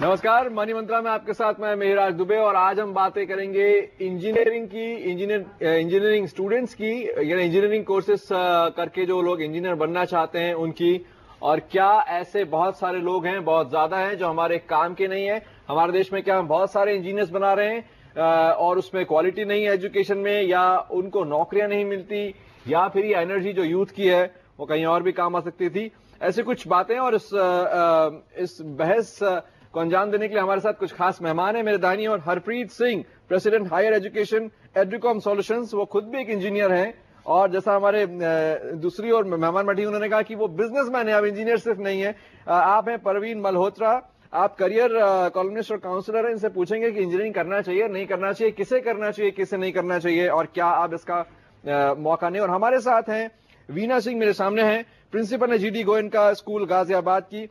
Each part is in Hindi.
नमस्कार, मनी मंत्रा में आपके साथ मैं मेहराज दुबे और आज हम बातें करेंगे इंजीनियरिंग की, इंजीनियरिंग स्टूडेंट्स की, यानी इंजीनियरिंग कोर्सेस करके जो लोग इंजीनियर बनना चाहते हैं उनकी। और क्या ऐसे बहुत सारे लोग हैं, बहुत ज्यादा हैं, जो हमारे काम के नहीं है। हमारे देश में क्या हम बहुत सारे इंजीनियर्स बना रहे हैं और उसमें क्वालिटी नहीं है एजुकेशन में, या उनको नौकरियां नहीं मिलती, या फिर ये एनर्जी जो यूथ की है वो कहीं और भी काम आ सकती थी। ऐसी कुछ बातें और इस बहस को अंजाम देने के लिए हमारे साथ कुछ खास मेहमान हैं। मेरे दाहिनी ओर Harpreet Singh, president higher education Educom solutions, वो खुद भी एक इंजीनियर हैं। और जैसा हमारे दूसरी ओर मेहमान बैठी उन्होंने कहा कि वो बिजनेसमैन है, अब इंजीनियर सिर्फ नहीं है। आप हैं परवीन मल्होत्रा, आप करियर कॉलमनिस्ट और काउंसलर हैं। इनसे पूछेंगे कि इंजीनियरिंग करना चाहिए, नहीं करना चाहिए, किसे करना चाहिए, किसे नहीं करना चाहिए, और क्या आप इसका मौका नहीं। और हमारे साथ हैं वीना सिंह, मेरे सामने हैं, प्रिंसिपल है GD गोयनका स्कूल गाजियाबाद की।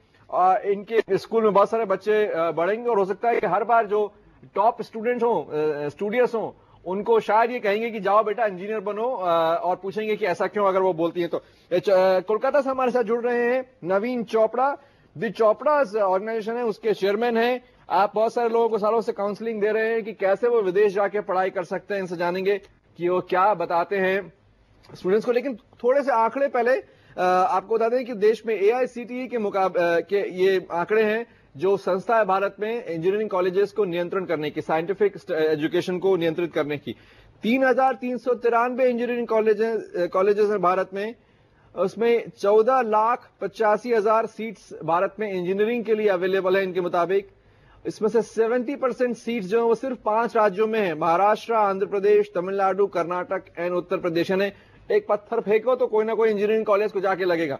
इनके स्कूल में बहुत सारे बच्चे बढ़ेंगे और हो सकता है कि हर बार जो टॉप स्टूडेंट्स हो, स्टूडियस हो, उनको शायद ये कहेंगे कि जाओ बेटा इंजीनियर बनो, और पूछेंगे कि ऐसा क्यों, अगर वो बोलती है तो। कोलकाता से हमारे साथ जुड़ रहे हैं नवीन चोपड़ा, द चोपड़ाज ऑर्गेनाइजेशन है, उसके चेयरमैन हैं। आप बहुत सारे लोगों को सालों से काउंसलिंग दे रहे हैं कि कैसे वो विदेश जाके पढ़ाई कर सकते हैं। इनसे जानेंगे कि वो क्या बताते हैं स्टूडेंट्स को। लेकिन थोड़े से आंकड़े पहले आपको बता दें कि देश में AICTE के ये आंकड़े हैं, जो संस्था है भारत में इंजीनियरिंग कॉलेजेस को नियंत्रण करने की, साइंटिफिक एजुकेशन को नियंत्रित करने की। 3,393 इंजीनियरिंग कॉलेजेस हैं भारत में। उसमें 14,85,000 सीट्स भारत में इंजीनियरिंग के लिए अवेलेबल है इनके मुताबिक। इसमें से 70% सीट्स जो है वो सिर्फ 5 राज्यों में है, महाराष्ट्र, आंध्र प्रदेश, तमिलनाडु, कर्नाटक एंड उत्तर प्रदेश। ने एक पत्थर फेंको तो कोई ना कोई इंजीनियरिंग कॉलेज को जाके लगेगा।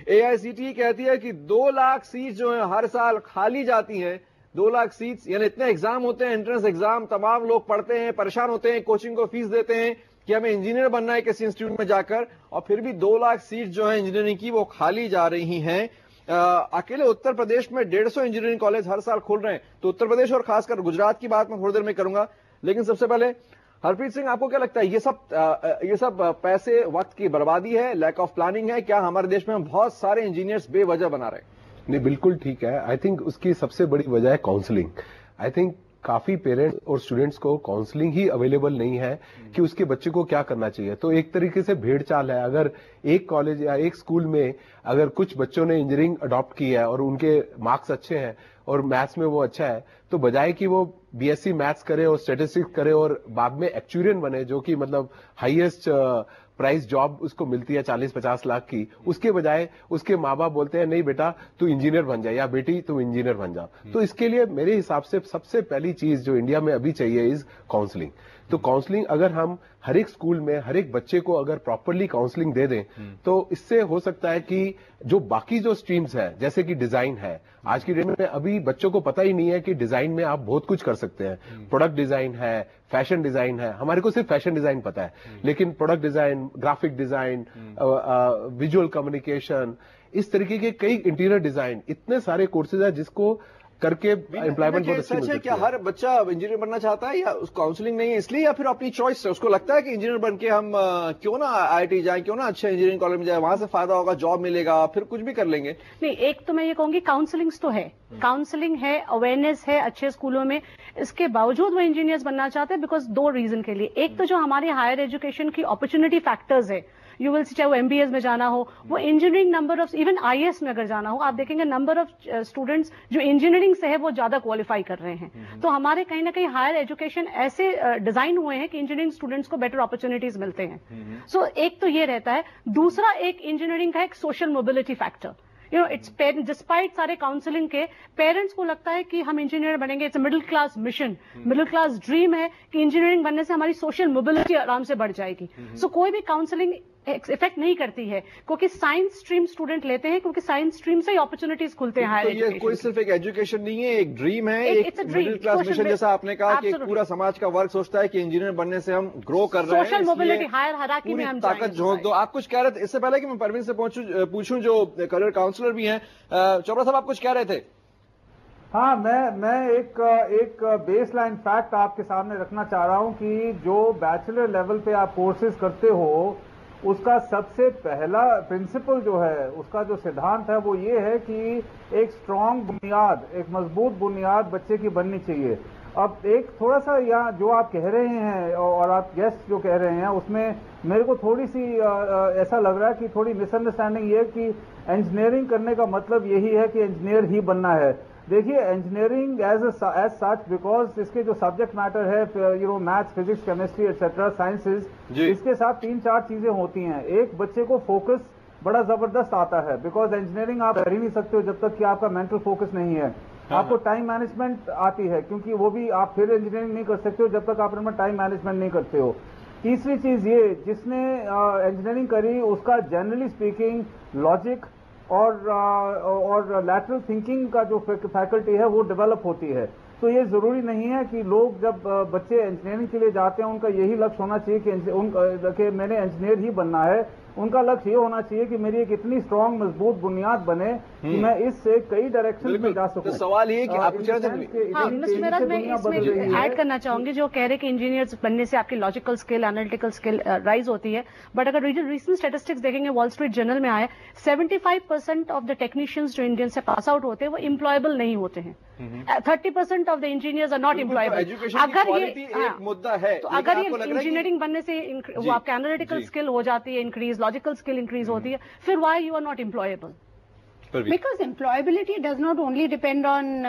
AICTE कहती है कि 2 लाख सीट्स जो है हर साल खाली जाती हैं। 2 लाख सीट्स, यानी इतने एग्जाम होते हैं, एंट्रेंस एग्जाम, तमाम लोग पढ़ते हैं, परेशान होते हैं, कोचिंग को फीस देते हैं कि हमें इंजीनियर बनना है किसी इंस्टीट्यूट में जाकर, और फिर भी 2 लाख सीट्स जो है इंजीनियरिंग की वो खाली जा रही हैं। अकेले उत्तर प्रदेश में 150 इंजीनियरिंग कॉलेज हर साल खुल रहे हैं। तो उत्तर प्रदेश और खासकर गुजरात की बात मैं थोड़ी देर में करूंगा, लेकिन सबसे पहले हरप्रीत सिंह, आपको क्या लगता है ये सब पैसे, वक्त की बर्बादी है, लैक ऑफ प्लानिंग है? क्या हमारे देश में हम बहुत सारे इंजीनियर्स बेवजह बना रहे हैं? नहीं, बिल्कुल ठीक है। आई थिंक उसकी सबसे बड़ी वजह है काउंसलिंग। आई थिंक काफी पेरेंट्स और स्टूडेंट्स को काउंसलिंग ही अवेलेबल नहीं है कि उसके बच्चे को क्या करना चाहिए। तो एक तरीके से भेड़ चाल है। अगर एक कॉलेज या एक स्कूल में अगर कुछ बच्चों ने इंजीनियरिंग अडॉप्ट की है और उनके मार्क्स अच्छे हैं और मैथ्स में वो अच्छा है, तो बजाय कि वो BSc मैथ्स करे और स्टैटिस्टिक्स करे और बाद में एक्चुरियन बने, जो कि मतलब हाईएस्ट प्राइस जॉब उसको मिलती है 40-50 लाख की, उसके बजाय उसके माँ बाप बोलते हैं नहीं बेटा तू इंजीनियर बन जा, या बेटी तू इंजीनियर बन जा। तो इसके लिए मेरे हिसाब से सबसे पहली चीज जो इंडिया में अभी चाहिए इज काउंसलिंग। तो काउंसलिंग अगर हम हर एक स्कूल में हर एक बच्चे को अगर प्रॉपरली काउंसलिंग दे दें, तो इससे हो सकता है कि जो बाकी जो स्ट्रीम्स है, जैसे कि डिजाइन है, आज की डेट में अभी बच्चों को पता ही नहीं है कि डिजाइन में आप बहुत कुछ कर सकते हैं। प्रोडक्ट डिजाइन है, फैशन डिजाइन है, हमारे को सिर्फ फैशन डिजाइन पता है, लेकिन product design, graphic design, visual communication, इस तरीके के कई इंटीरियर डिजाइन, इतने सारे कोर्सेज है जिसको करके एम्प्लॉयमेंट बहुत अच्छी मिलती है। क्या हर बच्चा इंजीनियर बनना चाहता है, या उस काउंसलिंग नहीं है इसलिए, या फिर अपनी चॉइस है? उसको लगता है कि इंजीनियर बन के हम क्यों ना IIT जाए, क्यों ना अच्छे इंजीनियरिंग कॉलेज में जाए, वहां से फायदा होगा, जॉब मिलेगा, फिर कुछ भी कर लेंगे। नहीं, एक तो मैं ये कहूंगी काउंसलिंग्स तो है, काउंसलिंग है, अवेयरनेस है अच्छे स्कूलों में, इसके बावजूद वो इंजीनियर्स बनना चाहते हैं बिकॉज 2 रीजन के लिए। एक तो जो हमारे हायर एजुकेशन की अपॉर्चुनिटी फैक्टर्स है, यू विल सी, चाहे वो MBAs में जाना हो, वो engineering number of, even IAS में अगर जाना हो, आप देखेंगे नंबर ऑफ स्टूडेंट्स जो इंजीनियरिंग से है वो ज्यादा क्वालिफाई कर रहे हैं। तो हमारे कहीं ना कहीं हायर एजुकेशन ऐसे डिजाइन हुए हैं कि इंजीनियरिंग स्टूडेंट्स को बेटर अपॉर्चुनिटीज मिलते हैं। सो एक तो ये रहता है। दूसरा, एक इंजीनियरिंग का एक social mobility factor, its parents, despite सारे काउंसलिंग के, पेरेंट्स को लगता है कि हम इंजीनियर बनेंगे, it's middle class mission, middle class dream है कि इंजीनियरिंग बनने से हमारी सोशल मोबिलिटी आराम से बढ़ जाएगी। सो कोई भी काउंसलिंग इफेक्ट नहीं करती है, क्योंकि साइंस स्ट्रीम स्टूडेंट लेते हैं, क्योंकि साइंस स्ट्रीम से ही अपॉर्चुनिटीज खुलते हैं हायर एजुकेशन। ये कोई सिर्फ एक एजुकेशन नहीं है, एक ड्रीम है, एक मिडिल क्लास मिशन, जैसा आपने कहा कि पूरा समाज का वर्ग सोचता है कि इंजीनियर बनने से हम ग्रो कर रहे हैं, सोशल मोबिलिटी, हायर हराकी में हम ताकत झोंक दो। आप कुछ कह रहे थे इससे पहले कि मैं परवीन से पूछूं जो करियर काउंसलर भी हैं। चोपड़ा साहब, आप कुछ कह रहे थे? हाँ, मैं एक बेसलाइन फैक्ट आपके सामने रखना चाह रहा हूं कि जो बैचलर लेवल पे आप कोर्सेज करते हो उसका सबसे पहला प्रिंसिपल जो है, उसका जो सिद्धांत है वो ये है कि एक स्ट्रांग बुनियाद, एक मजबूत बुनियाद बच्चे की बननी चाहिए। अब एक थोड़ा सा यहाँ जो आप कह रहे हैं और आप गेस्ट जो कह रहे हैं उसमें मेरे को थोड़ी सी ऐसा लग रहा है कि थोड़ी मिसअंडरस्टैंडिंग ये कि इंजीनियरिंग करने का मतलब यही है कि इंजीनियर ही बनना है। देखिए इंजीनियरिंग एज सच, बिकॉज इसके जो सब्जेक्ट मैटर है maths, physics, chemistry etcetera, sciences, इसके साथ 3-4 चीजें होती हैं। एक, बच्चे को फोकस बड़ा जबरदस्त आता है, बिकॉज इंजीनियरिंग आप कर ही नहीं सकते हो जब तक कि आपका मेंटल फोकस नहीं है। आपको टाइम मैनेजमेंट आती है, क्योंकि वो भी आप फिर इंजीनियरिंग नहीं कर सकते हो जब तक आप अपना टाइम मैनेजमेंट नहीं करते हो। तीसरी चीज ये, जिसने इंजीनियरिंग करी उसका जनरली स्पीकिंग लॉजिक और लैटरल थिंकिंग का जो फैकल्टी है वो डेवलप होती है। तो ये जरूरी नहीं है कि लोग जब बच्चे इंजीनियरिंग के लिए जाते हैं उनका यही लक्ष्य होना चाहिए कि मैंने इंजीनियर ही बनना है। उनका लक्ष्य ये होना चाहिए कि मेरी एक इतनी स्ट्रांग मजबूत बुनियाद बने कि मैं इससे कई डायरेक्शन में जा सकूं। तो सवाल ये कि आप मैं इसमें ऐड करना चाहूंगी, जो कह रहे कि इंजीनियर्स बनने से आपकी logical skill, analytical skill rise होती है, बट अगर रीसेंट स्टैटिस्टिक्स देखेंगे, वॉल स्ट्रीट जर्नल में आया 75% ऑफ द टेक्नीशियंस जो इंडियन से पास आउट होते हैं वो एम्प्लॉयबल नहीं होते हैं। 30% of the engineers are not employable. अगर ये एक मुद्दा है, तो अगर ये इंजीनियरिंग बनने से वो आपका एनालिटिकल स्किल हो जाती है इंक्रीज, लॉजिकल स्किल इंक्रीज होती है, फिर why you are not employable? Because employability does not only depend on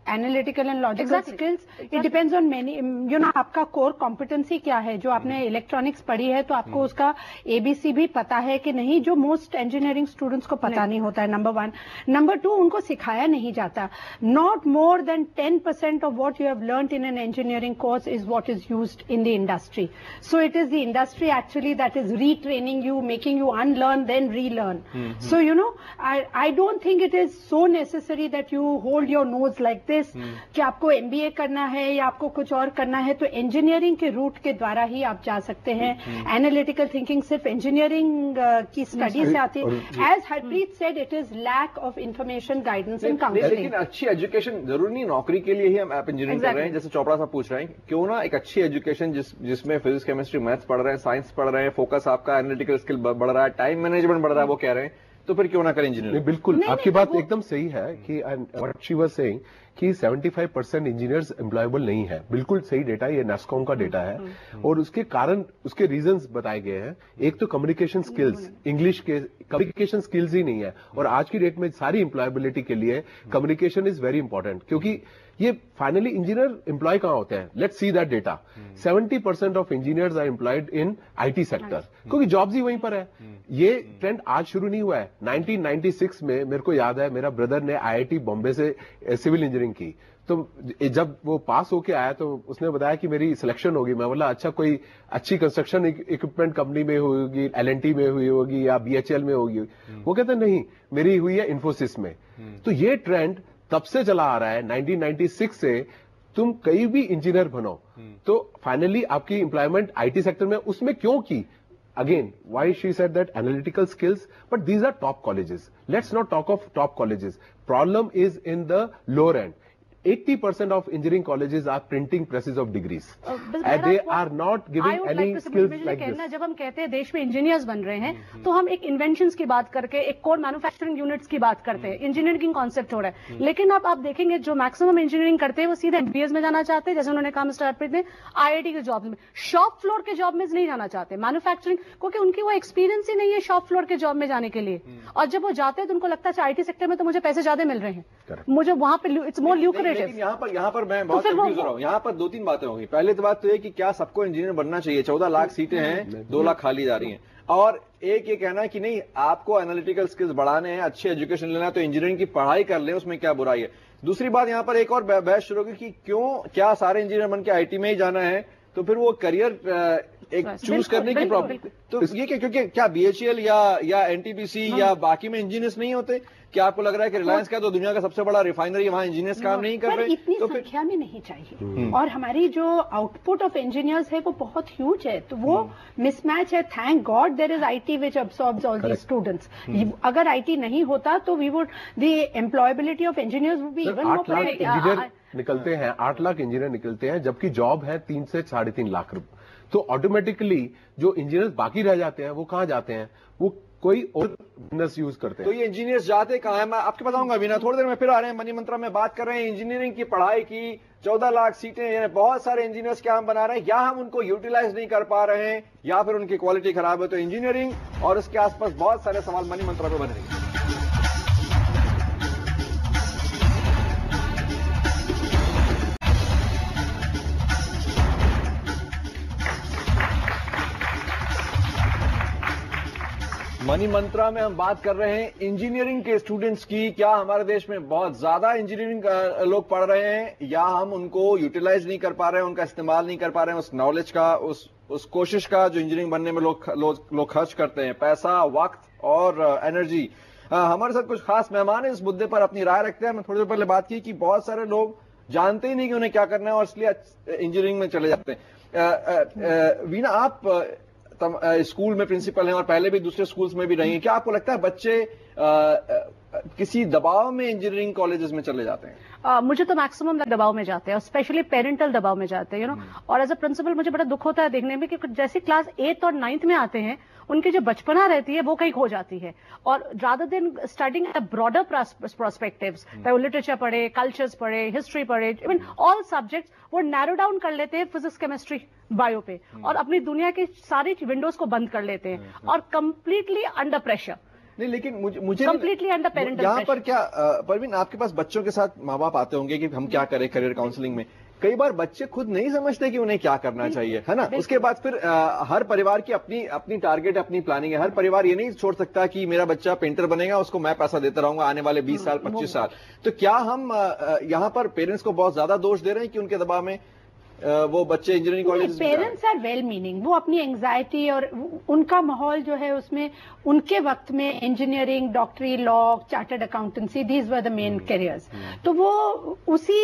analytical and logical skills, it depends on many, आपका core competency क्या है। जो आपने इलेक्ट्रॉनिक्स पढ़ी है तो आपको उसका ABC भी पता है कि नहीं, जो मोस्ट इंजीनियरिंग स्टूडेंट्स को पता नहीं होता है, नंबर 1। नंबर 2, उनको सिखाया नहीं जाता। Not more than 10% of what you have learnt in an engineering course is what is used in the industry. So it is the industry actually that is retraining you, making you unlearn then relearn. So I don't think it is so necessary that you hold your nose like this कि आपको MBA करना है या आपको कुछ और करना है। तो इंजीनियरिंग के रूट के द्वारा ही आप जा सकते हैं। एनालिटिकल थिंकिंग सिर्फ इंजीनियरिंग की स्टडी से आती है। As Harpreet said, it is lack of information, guidance and counselling. लेकिन अच्छी एजुकेशन जरूरी नहीं नौकरी के लिए ही हम आप इंजीनियरिंग कर रहे हैं, जैसे चोपड़ा साहब पूछ रहे हैं, क्यों ना एक अच्छी एजुकेशन जिसमें फिजिक्स, केमिस्ट्री, मैथ्स पढ़ रहे हैं, साइंस पढ़ रहे हैं, फोकस आपका एनालिटिकल स्किल बढ़ रहा है, टाइम मैनेजमेंट बढ़ रहा है, वो कह रहे हैं, तो फिर क्यों ना करें इंजीनियरिंग? बिल्कुल, आपकी बात एकदम सही है कि व्हाट शी वाज सेइंग कि 75% इंजीनियर्स एम्प्लॉयबल नहीं है। बिल्कुल सही डेटा, ये नेस्कॉम का डेटा है और उसके कारण, उसके रीजंस बताए गए हैं। एक तो कम्युनिकेशन स्किल्स, इंग्लिश के कम्युनिकेशन स्किल्स ही नहीं है, और आज की डेट में सारी एम्प्लॉयबिलिटी के लिए कम्युनिकेशन इज वेरी इंपॉर्टेंट, क्योंकि ये फाइनली इंजीनियर एम्प्लॉय कहां होते हैं? Let's see that data. 70% of engineers are employed in IT sector, क्योंकि जॉब्स ही वहीं पर है। ये ट्रेंड आज शुरू नहीं हुआ है। 1996 में मेरे को याद है, मेरा ब्रदर ने IIT बॉम्बे से सिविल इंजीनियरिंग की, तो जब वो पास होके आया तो उसने बताया कि मेरी सिलेक्शन होगी। मैं बोला अच्छा, कोई अच्छी कंस्ट्रक्शन इक्विपमेंट कंपनी में होगी, L&T में हुई होगी या BHEL में होगी। वो कहते नहीं, मेरी हुई है इन्फोसिस में। तो ये ट्रेंड तब से चला आ रहा है, 1996 से। तुम कहीं भी इंजीनियर बनो तो फाइनली आपकी एम्प्लॉयमेंट IT सेक्टर में, उसमें क्यों की? Again, why she said that analytical skills, but these are top colleges. Let's not talk of top colleges. Problem is in the lower end. 80% of engineering colleges are printing presses of degrees. And they are not giving any skills like this. जब हम कहते हैं देश में इंजीनियर्स बन रहे हैं, तो हम एक इन्वेंशंस की बात करके, एक कोर मैन्युफैक्चरिंग यूनिट्स की बात करते हैं, इंजीनियरिंग कॉन्सेप्ट हो रहा है। लेकिन आप देखेंगे जो मैक्सिमम इंजीनियरिंग करते हैं वो सीधे MBAs में जाना चाहते हैं, जैसे उन्होंने कहा मिस्टर हरप्रीत ने, IIT के जॉब में, शॉप फ्लोर के जॉब में नहीं जाना चाहते, मैन्युफैक्चरिंग, क्योंकि उनकी वो एक्सपीरियंस ही नहीं है शॉप फ्लोर के जॉब में जाने के लिए। और जब वो जाते हैं तो उनको लगता है IT सेक्टर में तो मुझे पैसे ज्यादा मिल रहे हैं, मुझे वहां पे इट्स मोर ल्यूक्रेटिव। यहाँ पर मैं बहुत कंफ्यूज हो रहा हूँ। यहाँ पर 2-3 बातें होंगी। पहले तो बात तो ये कि क्या सबको इंजीनियर बनना चाहिए? 14 लाख सीटें हैं, 2 लाख खाली जा रही हैं। और एक ये कहना है कि नहीं, आपको एनालिटिकल स्किल्स बढ़ाने हैं, अच्छी एजुकेशन लेना है तो इंजीनियरिंग की पढ़ाई कर ले, उसमें क्या बुराई है? दूसरी बात, यहाँ पर एक और बहस शुरू होगी कि क्या सारे इंजीनियर बन के IT में ही जाना है? तो फिर वो करियर एक चूज करने की प्रॉब्लम, तो ये क्योंकि क्या BHEL या NTPC या बाकी में इंजीनियर्स नहीं होते? क्या आपको लग रहा है कि रिलायंस का तो दुनिया का सबसे बड़ा रिफाइनरी है, वहां इंजीनियर्स काम नहीं कर रहे? इतनी तो संख्या में नहीं चाहिए, और हमारी जो आउटपुट ऑफ इंजीनियर्स है वो बहुत ह्यूज है, तो वो मिसमैच है। Thank God there is IT which absorbs all the students. अगर IT नहीं होता तो we would, the employability of engineers would be even more. निकलते हैं, 8 लाख इंजीनियर निकलते हैं, जबकि जॉब है 3 से 3.5 लाख रुपए। तो ऑटोमेटिकली जो इंजीनियर्स बाकी रह जाते हैं वो कहां जाते हैं, वो कोई और बिजनेस यूज करते हैं। तो ये इंजीनियर्स जाते कहां है, मैं आपके बताऊंगा अभी ना, थोड़ी देर में फिर आ रहे हैं। मनी मंत्रा में बात कर रहे हैं इंजीनियरिंग की पढ़ाई की, 14 लाख सीटें, यानी बहुत सारे इंजीनियर्स क्या हम बना रहे हैं, या हम उनको यूटिलाइज नहीं कर पा रहे हैं, या फिर उनकी क्वालिटी खराब है। तो इंजीनियरिंग और इसके आसपास बहुत सारे सवाल मनी मंत्रा पे बन रहे हैं। मनी मंत्रा में हम बात कर रहे हैं इंजीनियरिंग के स्टूडेंट्स की। क्या हमारे देश में बहुत ज्यादा इंजीनियरिंग लोग पढ़ रहे हैं, या हम उनको यूटिलाइज नहीं कर पा रहे हैं, उनका इस्तेमाल नहीं कर पा रहे हैं, उस नॉलेज का, उस कोशिश का जो इंजीनियरिंग बनने में लोग खर्च करते हैं, पैसा, वक्त और एनर्जी। हमारे साथ कुछ खास मेहमान है इस मुद्दे पर अपनी राय रखते हैं। मैं थोड़ी देर पहले बात की कि बहुत सारे लोग जानते ही नहीं कि उन्हें क्या करना है और इसलिए इंजीनियरिंग में चले जाते हैं। वीना, आप स्कूल में प्रिंसिपल हैं और पहले भी दूसरे स्कूल्स में भी रही हैं, क्या आपको लगता है बच्चे किसी दबाव में इंजीनियरिंग कॉलेजेस में चले जाते हैं? मुझे तो मैक्सिमम दबाव में जाते हैं, और स्पेशली पेरेंटल दबाव में जाते हैं, और एज अ प्रिंसिपल मुझे बड़ा दुख होता है देखने में कि जैसे क्लास 8th और 9th में आते हैं, उनकी जो बचपना रहती है वो कहीं खो जाती है। और rather than studying at broader prospectives, चाहे वो लिटरेचर पढ़े, कल्चर्स पढ़े, हिस्ट्री पढ़े, इवन ऑल सब्जेक्ट्स, वो नैरो डाउन कर लेते हैं फिजिक्स, केमिस्ट्री, बायो पे, और अपनी दुनिया की सारी विंडोज को बंद कर लेते हैं, और कंप्लीटली अंडर प्रेशर। नहीं, लेकिन मुझे कंप्लीटली अंडर पेरेंटल यहाँ पर क्या परवीन, आपके पास बच्चों के साथ माँ बाप आते होंगे कि हम क्या करें करियर काउंसलिंग में। कई बार बच्चे खुद नहीं समझते कि उन्हें क्या करना चाहिए, है ना। उसके बाद फिर हर परिवार की अपनी टारगेट, अपनी प्लानिंग है। हर परिवार ये नहीं छोड़ सकता कि मेरा बच्चा पेंटर बनेगा, उसको मैं पैसा देता रहूंगा आने वाले 20 साल 25 साल। तो क्या हम यहाँ पर पेरेंट्स को बहुत ज्यादा दोष दे रहे हैं कि उनके दबाव में वो बच्चे engineering college? Parents are well meaning, वो अपनी एंजाइटी और उनका माहौल जो है उसमें उनके वक्त में इंजीनियरिंग, डॉक्टरी, law, chartered accountancy, these were the main careers. तो वो उसी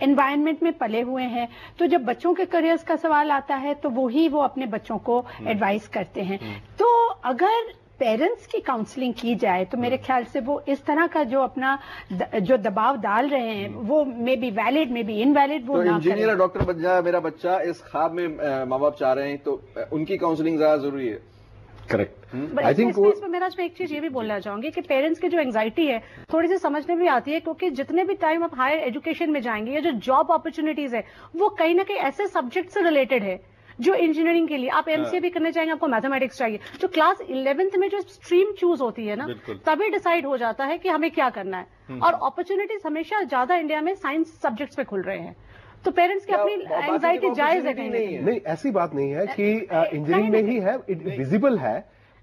एनवायरनमेंट में पले हुए हैं। तो जब बच्चों के करियर्स का सवाल आता है तो वो अपने बच्चों को एडवाइस करते हैं। तो अगर पेरेंट्स की काउंसलिंग की जाए तो मेरे ख्याल से वो इस तरह का जो अपना जो दबाव डाल रहे हैं वो may be valid, may be invalid, वो ना इंजीनियर और डॉक्टर बन जाए मेरा बच्चा, इस ख्वाब में माँ बाप चाह रहे हैं, तो उनकी काउंसलिंग ज्यादा जरूरी है। करेक्ट। आई थिंक इसमें एक चीज ये भी बोलना चाहूंगी कि पेरेंट्स की जो एंजाइटी है थोड़ी सी समझने में आती है, क्योंकि जितने भी टाइम आप हायर एजुकेशन में जाएंगे, या जो जॉब अपॉर्चुनिटीज है वो कहीं ना कहीं ऐसे सब्जेक्ट से रिलेटेड है जो इंजीनियरिंग के लिए, आप एमसीए भी करने चाहेंगे, आपको मैथमेटिक्स चाहिए। जो क्लास 11th में जो स्ट्रीम चूज होती है ना, तभी डिसाइड हो जाता है कि हमें क्या करना है। और अपॉर्चुनिटीज हमेशा ज्यादा इंडिया में साइंस सब्जेक्ट्स पे खुल रहे हैं। तो पेरेंट्स की अपनी एंजाइटी जायज है कहीं नहीं, ऐसी बात नहीं है कि इंजीनियरिंग में ही है, विजिबल है,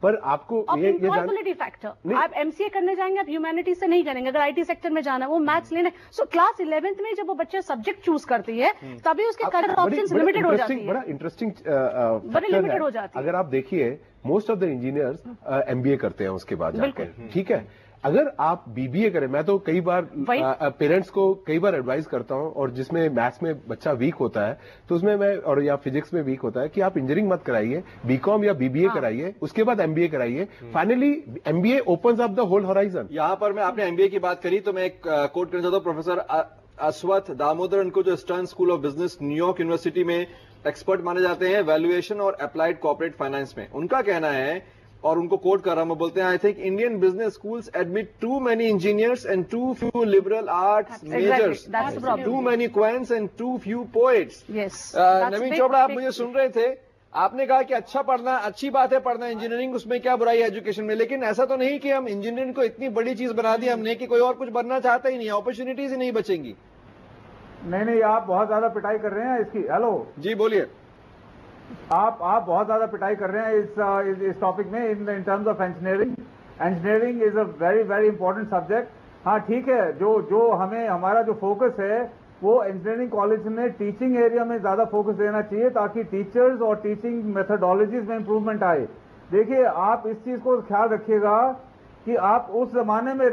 पर आपको ये एम्प्लॉयबिलिटी फैक्टर, आप एमसीए करने जाएंगे, आप ह्यूमैनिटीज से नहीं करेंगे, अगर आईटी सेक्टर में जाना है, वो मैथ्स लेना। सो क्लास 11th में जब वो बच्चे सब्जेक्ट चूज करती है तभी उसके करियर ऑप्शंस लिमिटेड हो जाती है। बड़ा इंटरेस्टिंग लिमिटेड हो जाती है। अगर आप देखिए most of the engineers MBA करते हैं उसके बाद जाकर, ठीक है। अगर आप बीबीए करें, मैं तो कई बार पेरेंट्स को कई बार एडवाइस करता हूं, और जिसमें मैथ्स में बच्चा वीक होता है तो उसमें मैं, और या फिजिक्स में वीक होता है, कि आप इंजीनियरिंग मत कराइए, बीकॉम या बीबीए कराइए, उसके बाद एमबीए कराइए। Finally MBA opens up the whole horizon. यहां पर मैं, आपने एमबीए की बात करी तो मैं एक कोट करना चाहता हूं प्रोफेसर अश्वथ दामोदरन को, जो stern school of business New York university में एक्सपर्ट माने जाते हैं वैल्यूएशन और अप्लाइड कॉर्पोरेट फाइनेंस में। उनका कहना है, और उनको कोट कर रहा हूं, बोलते हैं, I think Indian business schools admit too many engineers and too few liberal arts majors, too many quants and too few poets. Naveen Chopra, आप मुझे सुन रहे थे, आपने कहा कि अच्छा पढ़ना, अच्छी बात है पढ़ना इंजीनियरिंग, उसमें क्या बुराई है एजुकेशन में, लेकिन ऐसा तो नहीं कि हम इंजीनियरिंग को इतनी बड़ी चीज बना दी हमने कि कोई और कुछ बनना चाहता ही नहीं है, अपॉर्चुनिटीज ही नहीं बचेंगी। नहीं, आप बहुत ज्यादा पिटाई कर रहे हैं इसकी। हेलो जी, बोलिए। आप बहुत ज्यादा पिटाई कर रहे हैं इस टॉपिक में in terms of engineering. Engineering is a very very important subject. हाँ ठीक है, जो हमें, हमारा जो फोकस है वो इंजीनियरिंग कॉलेज में टीचिंग एरिया में ज्यादा फोकस देना चाहिए, ताकि टीचर्स और टीचिंग मेथोडोलॉजीज में इंप्रूवमेंट आए। देखिए, आप इस चीज को ख्याल रखिएगा कि आप उस जमाने में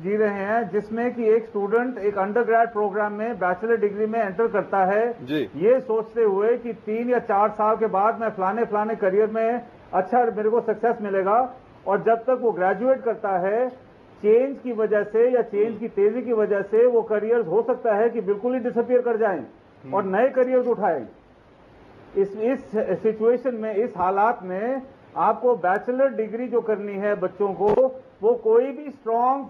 जी रहे हैं जिसमें कि एक स्टूडेंट एक अंडर ग्रेड प्रोग्राम में बैचलर डिग्री में एंटर करता है ये सोचते हुए कि 3 या 4 साल के बाद मैं फलाने करियर में अच्छा मेरे को सक्सेस मिलेगा, और जब तक वो ग्रेजुएट करता है चेंज की वजह से या चेंज की तेजी की वजह से वो करियर्स हो सकता है कि बिल्कुल ही डिसअपियर कर जाएं और नए करियर्स उठाएं। इस सिचुएशन में, इस हालात में आपको बैचलर डिग्री जो करनी है बच्चों को, वो कोई भी स्ट्रांग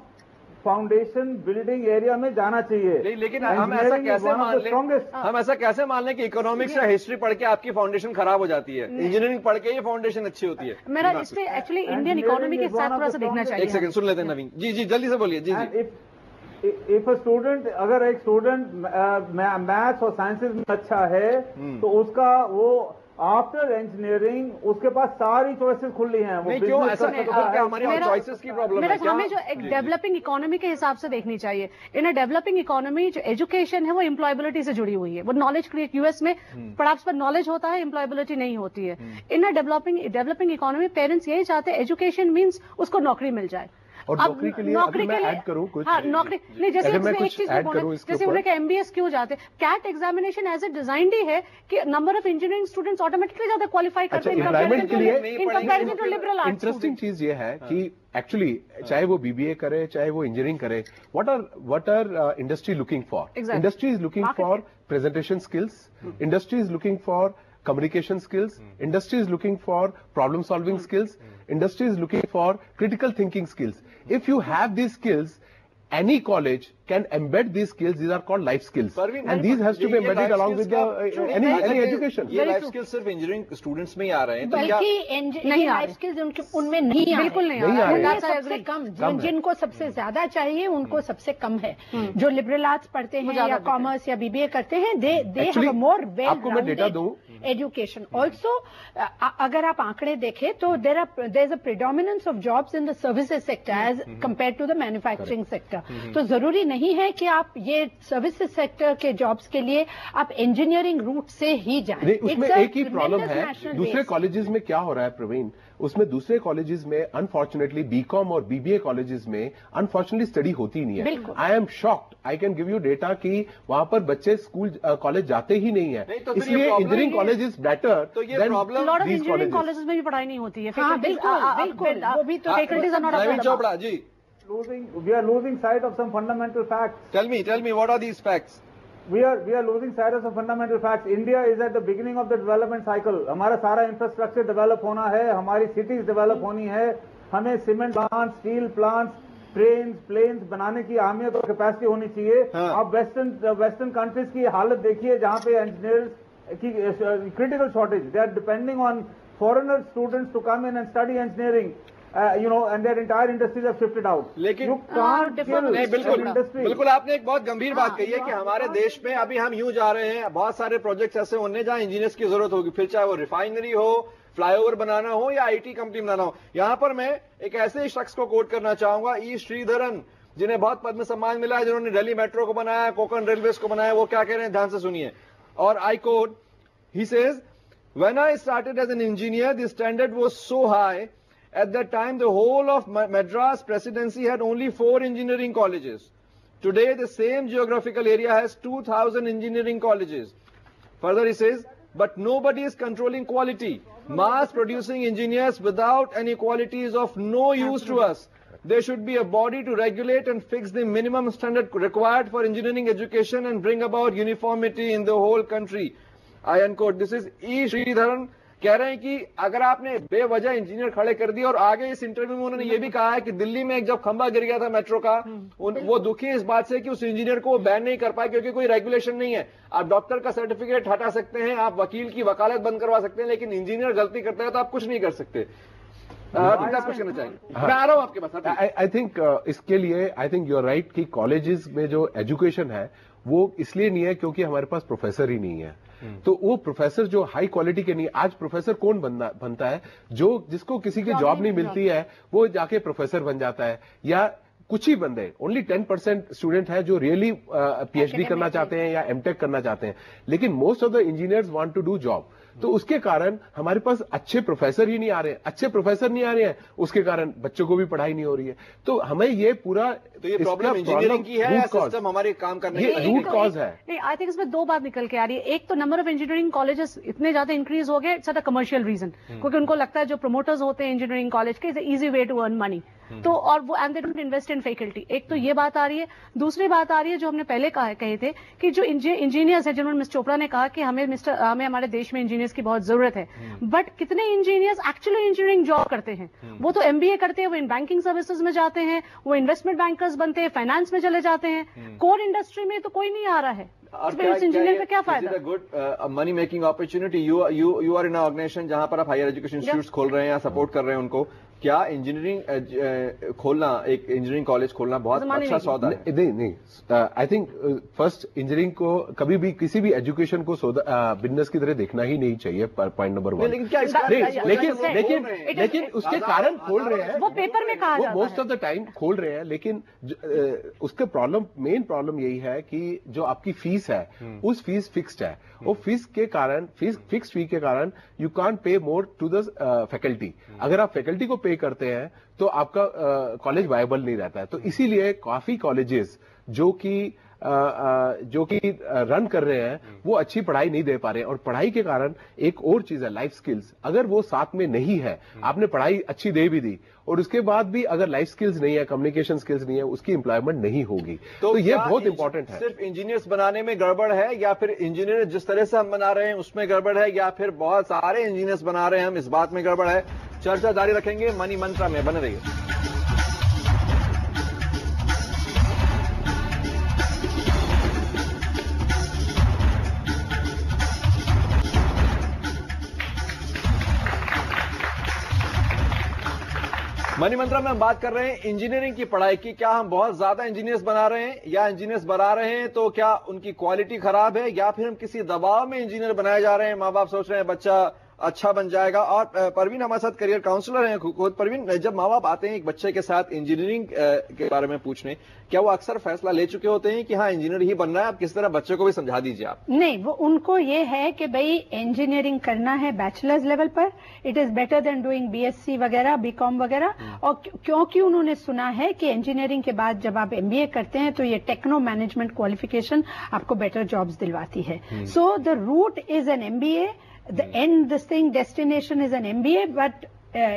फाउंडेशन बिल्डिंग एरिया में जाना चाहिए। लेकिन हम ऐसा कैसे मान लें कि इकोनॉमिक्स या हिस्ट्री पढ़ के आपकी फाउंडेशन खराब हो जाती है, इंजीनियरिंग पढ़ के ये फाउंडेशन अच्छी होती है? मेरा इसमें एक्चुअली इंडियन इकोनॉमी के साथ थोड़ा सा देखना चाहिए। एक सेकंड सुन लेते हैं नवीन जी। जी जल्दी से बोलिए। जी जी। इफ अ स्टूडेंट, अगर एक स्टूडेंट मैथ्स और साइंसेज में अच्छा है तो उसका वो आफ्टर इंजीनियरिंग उसके पास सारी चॉइसेस खुली हैं। वो क्यों ऐसा हमारी चॉइसेस की प्रॉब्लम है? हमें जो एक डेवलपिंग इकोनॉमी के हिसाब से देखनी चाहिए। इन अ डेवलपिंग इकोनॉमी जो एजुकेशन है वो एम्प्लॉयबिलिटी से जुड़ी हुई है। वो नॉलेज क्रिएट, यूएस में पढ़ाई पर नॉलेज होता है, एम्प्लॉयबिलिटी नहीं होती है। इन अ डेवलपिंग इकोनॉमी पेरेंट्स यही चाहते हैं एजुकेशन मीन्स उसको नौकरी मिल जाए। और नौकरी के लिए मैं ऐड करूं कुछ? हाँ, नौकरी नहीं, जैसे एक चीज जैसे उन्हें एमबीएस क्यों जाते हैं? CAT examination is a designed ही है कि number of engineering students automatically ज्यादा क्वालिफाई करते हैं एम्प्लॉयमेंट के लिए। In comparison to liberal arts. Interesting चीज ये है कि एक्चुअली चाहे वो बीबीए करे चाहे वो इंजीनियरिंग करे, what our industry looking for? Industry is looking for presentation skills, industry is looking for communication skills, industry is looking for problem solving skills, industry is looking for critical thinking skills. If you have these skills, any college can embed these skills. These are called life skills, and these has to be embedded along with the any education. ये लाइफ स्किल्स सिर्फ इंजीनियरिंग स्टूडेंट्स में ही आ रहे हैं, बल्कि नहीं लाइफ स्किल्स उनमें नहीं, बिल्कुल नहीं आ रहे। सबसे कम जिनको सबसे ज्यादा चाहिए उनको सबसे कम है। जो लिबरल आर्ट्स पढ़ते हैं या कॉमर्स या बीबीए करते हैं, they have a more well rounded education. Also अगर आप आंकड़े देखें तो there is a predominance of jobs in the services sector as compare to the manufacturing sector. तो जरूरी नहीं है कि आप ये सर्विसेज सेक्टर के जॉब्स के लिए आप इंजीनियरिंग रूट से ही जाएं। उसमें एक ही प्रॉब्लम है, दूसरे कॉलेजेस में क्या हो रहा है प्रवीण, उसमें दूसरे कॉलेजेस में अनफॉर्चुनेटली बीकॉम और बीबीए कॉलेजेस में अनफॉर्चुनेटली स्टडी होती नहीं है। I am shocked, I can give you data कि वहां पर बच्चे स्कूल कॉलेज जाते ही नहीं है, इसलिए इंजीनियरिंग कॉलेज इज बेटर। तो ये problem lot of engineering colleges में भी पढ़ाई नहीं होती है। बिल्कुल वो भी तो faculties are not Naveen Chopra ji. We are losing sight of some fundamental facts. Tell me, what are these facts? We are losing sight of some fundamental facts. India is at the beginning of the development cycle. हमारा सारा इंफ्रास्ट्रक्चर डेवलप होना है, हमारी सिटीज डेवलप होनी है, हमें cement plant, steel plants, train, planes बनाने की अहमियत और कैपेसिटी होनी चाहिए। आप वेस्टर्न कंट्रीज की हालत देखिए जहां पे इंजीनियर्स की critical shortage. They are depending on foreigner students to come in and study engineering. and their entire industries have shifted out. लेकिन you can't नहीं, बिल्कुल आपने एक बहुत गंभीर बात कही है कि हमारे देश में अभी हम यूं जा रहे हैं, बहुत सारे प्रोजेक्ट्स ऐसे होने जहां इंजीनियर्स की जरूरत होगी, फिर चाहे वो रिफाइनरी हो, फ्लाईओवर बनाना हो या आईटी कंपनी बनाना हो। यहां पर मैं एक ऐसे शख्स को कोट करना चाहूंगा, ई श्रीधरन, जिन्हें बहुत पद्म सम्मान मिला है, जिन्होंने दिल्ली मेट्रो को बनाया, कोंकण रेलवे को बनाया। वो क्या कह रहे हैं, ध्यान से सुनिए। और I quote, he says, when I started as an engineer the standard was so high. At that time, the whole of Madras presidency had only 4 engineering colleges. Today, the same geographical area has 2,000 engineering colleges. Further, he says, but nobody is controlling quality. Mass producing engineers without any quality is of no use to us. There should be a body to regulate and fix the minimum standard required for engineering education and bring about uniformity in the whole country. I unquote. This is E. Sridharan. कह रहे हैं कि अगर आपने बेवजह इंजीनियर खड़े कर दिए, और आगे इस इंटरव्यू में उन्होंने ये भी कहा है कि दिल्ली में एक जब खंभा गिर गया था मेट्रो का, वो दुखी है इस बात से कि उस इंजीनियर को वो बैन नहीं कर पाए क्योंकि कोई रेगुलेशन नहीं है। आप डॉक्टर का सर्टिफिकेट हटा सकते हैं, आप वकील की वकालत बंद करवा सकते हैं, लेकिन इंजीनियर गलती करता है तो आप कुछ नहीं कर सकते। कुछ कहना चाहिए? मैं आ रहा हूं आपके पास। आई थिंक इसके लिए I think you are right कि कॉलेजेस में जो एजुकेशन है वो इसलिए नहीं है क्योंकि हमारे पास प्रोफेसर ही नहीं है। तो वो प्रोफेसर जो हाई क्वालिटी के नहीं, आज प्रोफेसर कौन बनता है, जिसको किसी की जॉब नहीं मिलती है वो जाके प्रोफेसर बन जाता है, या कुछ ही बंदे, ओनली 10% स्टूडेंट है जो रियली पीएचडी करना चाहते हैं या एमटेक करना चाहते हैं, लेकिन most of the engineers want to do job. तो उसके कारण हमारे पास अच्छे प्रोफेसर ही नहीं आ रहे हैं, अच्छे प्रोफेसर नहीं आ रहे हैं, उसके कारण बच्चों को भी पढ़ाई नहीं हो रही है। तो हमें ये पूरा, तो ये प्रॉब्लम इंजीनियरिंग की है या सिस्टम हमारे काम करने की रूट कॉज है? नहीं, आई थिंक इसमें 2 बात निकल के आ रही है। एक तो नंबर ऑफ इंजीनियरिंग कॉलेजेस इतने ज्यादा इंक्रीज हो गए, इट्स अ कमर्शियल रीजन, क्योंकि उनको लगता है जो प्रोमोटर्स होते हैं इंजीनियरिंग कॉलेज के, is easy way to earn money. तो और वो and they don't invest in faculty. एक तो ये बात आ रही है। दूसरी बात आ रही है जो हमने पहले कहे थे कि जो इंजीनियर्स है, जिन्होंने मिस्टर चोपड़ा ने कहा कि हमें हमारे देश में इंजीनियर्स की बहुत जरूरत है, बट कितने इंजीनियर्स एक्चुअली इंजीनियरिंग जॉब करते हैं? वो तो एमबीए करते हैं, वो इन बैंकिंग सर्विसेज में जाते हैं, वो इन्वेस्टमेंट बैंकर्स बनते हैं, फाइनेंस में चले जाते हैं, कोर इंडस्ट्री में तो कोई नहीं आ रहा है। इंजीनियर का क्या फायदा? Good money making opportunity. You are in organisation जहां पर आप हायर एजुकेशन इंस्टीट्यूट्स खोल रहे हैं या सपोर्ट कर रहे हैं उनको। क्या इंजीनियरिंग खोलना, एक इंजीनियरिंग कॉलेज खोलना बहुत अच्छा सौदा है? नहीं, आई थिंक फर्स्ट इंजीनियरिंग को कभी भी किसी भी एजुकेशन को बिजनेस की तरह देखना ही नहीं चाहिए, पॉइंट नंबर 1। लेकिन उसके कारण खोल रहे हैं, वो पेपर में कहा जाता है, मोस्ट ऑफ द टाइम खोल रहे हैं। लेकिन उसके मेन प्रॉब्लम यही है कि जो आपकी फीस है, उस फीस फिक्स्ड है। वो फीस के कारण, फिक्स्ड फी के कारण you can't pay more to the faculty. अगर आप फैकल्टी को पे करते हैं तो आपका कॉलेज वायबल नहीं रहता है। तो इसीलिए काफी कॉलेजेस जो कि रन कर रहे हैं वो अच्छी पढ़ाई नहीं दे पा रहे हैं। और पढ़ाई के कारण एक और चीज है, लाइफ स्किल्स। अगर वो साथ में नहीं है, आपने पढ़ाई अच्छी दे भी दी और उसके बाद भी अगर लाइफ स्किल्स नहीं है, कम्युनिकेशन स्किल्स नहीं है, उसकी एम्प्लॉयमेंट नहीं होगी। तो ये बहुत इंपॉर्टेंट है। सिर्फ इंजीनियर्स बनाने में गड़बड़ है, या फिर इंजीनियर जिस तरह से हम बना रहे हैं उसमें गड़बड़ है, या फिर बहुत सारे इंजीनियर्स बना रहे हैं हम, इस बात में गड़बड़ है? चर्चा जारी रखेंगे, मनी मंत्रा में बने रहिए। मनी मंत्रा में हम बात कर रहे हैं इंजीनियरिंग की पढ़ाई की। क्या हम बहुत ज्यादा इंजीनियर्स बना रहे हैं, या इंजीनियर्स बना रहे हैं तो क्या उनकी क्वालिटी खराब है, या फिर हम किसी दबाव में इंजीनियर बनाए जा रहे हैं? माँ बाप सोच रहे हैं बच्चा अच्छा बन जाएगा। और परवीन हमारे साथ करियर काउंसलर हैं खुद। परवीन, जब माँ बाप आते हैं एक बच्चे के साथ इंजीनियरिंग के बारे में पूछने, क्या वो अक्सर फैसला ले चुके होते हैं कि हाँ इंजीनियर ही बनना है? आप किस तरह बच्चे को भी समझा दीजिए आप। नहीं, वो उनको ये है कि भाई इंजीनियरिंग करना है बैचलर्स लेवल पर, it is better than doing BSc वगैरह, बीकॉम वगैरह। और क्योंकि उन्होंने सुना है कि इंजीनियरिंग के बाद जब आप एमबीए करते हैं तो ये टेक्नो मैनेजमेंट क्वालिफिकेशन आपको बेटर जॉब्स दिलवाती है। So the route is an MBA, the end, this thing, destination is an MBA, but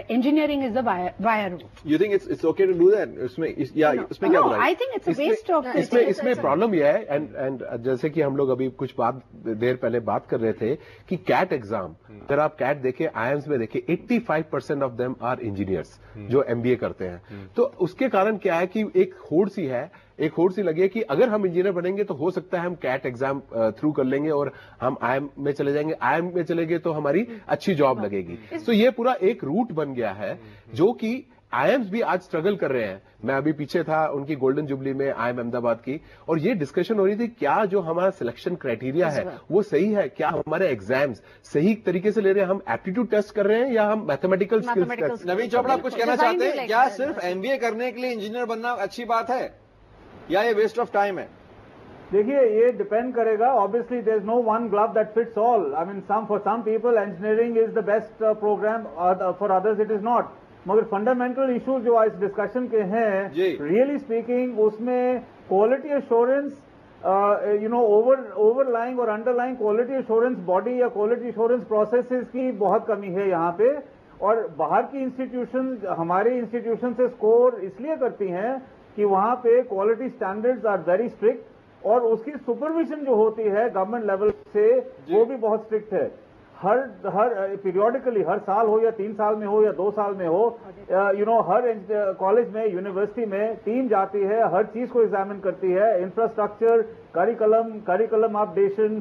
engineering is the via route. You think it's okay to do that? उसमें क्या बुराई? I think it's a waste of. इसमें प्रॉब्लम यह है, एंड जैसे कि हम लोग अभी कुछ देर पहले बात कर रहे थे कि कैट एग्जाम, अगर आप कैट देखें, आईएम्स में देखें, 85% ऑफ देम आर इंजीनियर्स जो एमबीए करते हैं। तो उसके कारण क्या है कि एक होड़ सी लगे कि अगर हम इंजीनियर बनेंगे तो हो सकता है हम कैट एग्जाम थ्रू कर लेंगे और हम आईएम में चले जाएंगे। आईएम में चलेंगे तो हमारी अच्छी जॉब लगेगी। तो ये पूरा एक रूट बन गया है जो कि आईएम्स भी आज स्ट्रगल कर रहे हैं। मैं अभी पीछे था उनकी गोल्डन जुबली में, आईएम अहमदाबाद की, और ये डिस्कशन हो रही थी क्या जो हमारा सिलेक्शन क्राइटेरिया है वो सही है, क्या हमारे एग्जाम्स सही तरीके से ले रहे हैं, हम एप्टीट्यूड टेस्ट कर रहे हैं या हम मैथमेटिकल स्किल्स टेस्ट। नवीन चोपड़ा कुछ कहना चाहते हैं? क्या सिर्फ एमबीए करने के लिए इंजीनियर बनना अच्छी बात है, या ये वेस्ट ऑफ टाइम है? देखिए, ये डिपेंड करेगा। Obviously there is no one glove that fits all. I mean for some people engineering is the best program, for others it is not. मगर फंडामेंटल इश्यूज जो इस डिस्कशन के हैं, रियली स्पीकिंग, उसमें क्वालिटी एश्योरेंस, ओवरलाइंग और अंडरलाइंग क्वालिटी एश्योरेंस बॉडी या क्वालिटी एश्योरेंस प्रोसेसेस की बहुत कमी है यहाँ पे। और बाहर की इंस्टीट्यूशन हमारे इंस्टीट्यूशन से स्कोर इसलिए करती हैं कि वहां पे quality standards are very strict, और उसकी सुपरविजन जो होती है गवर्नमेंट लेवल से वो भी बहुत स्ट्रिक्ट है। हर पीरियोडिकली, हर साल हो या 3 साल में हो या 2 साल में हो, हर कॉलेज में, यूनिवर्सिटी में टीम जाती है, हर चीज को एग्जामिन करती है, infrastructure, curriculum updation,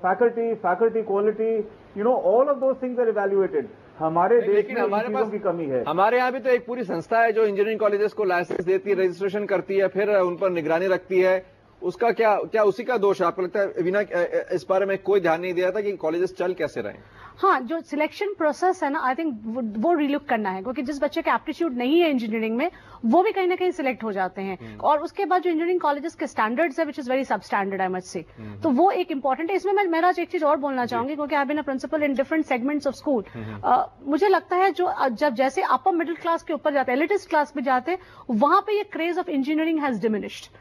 faculty quality, all of those things are evaluated. हमारे देश में इन चीजों की कमी है। हमारे यहाँ भी तो एक पूरी संस्था है जो इंजीनियरिंग कॉलेजेस को लाइसेंस देती है, रजिस्ट्रेशन करती है, फिर उन पर निगरानी रखती है। उसका क्या उसी का दोष है? आपको लगता है वीना इस बारे में कोई ध्यान नहीं दिया था कि कॉलेजेस चल कैसे रहे? हाँ, जो सिलेक्शन प्रोसेस है ना, आई थिंक वो रिलुक करना है, क्योंकि जिस बच्चे का एप्टीट्यूड नहीं है इंजीनियरिंग में वो भी कहीं ना कहीं सिलेक्ट हो जाते हैं। और उसके बाद जो इंजीनियरिंग कॉलेजेस के स्टैंडर्ड्स है विच इज वेरी सब स्टैंडर्ड, आई मस्ट से, तो वो एक इंपॉर्टेंट है। इसमें मैं महराज एक चीज और बोलना चाहूंगी, क्योंकि I been a principal in different segments of school. मुझे लगता है जब जैसे अपर मिडिल क्लास के ऊपर जाते हैं, एलिटिस्ट क्लास में जाते हैं, वहां पे ये craze of engineering has diminished.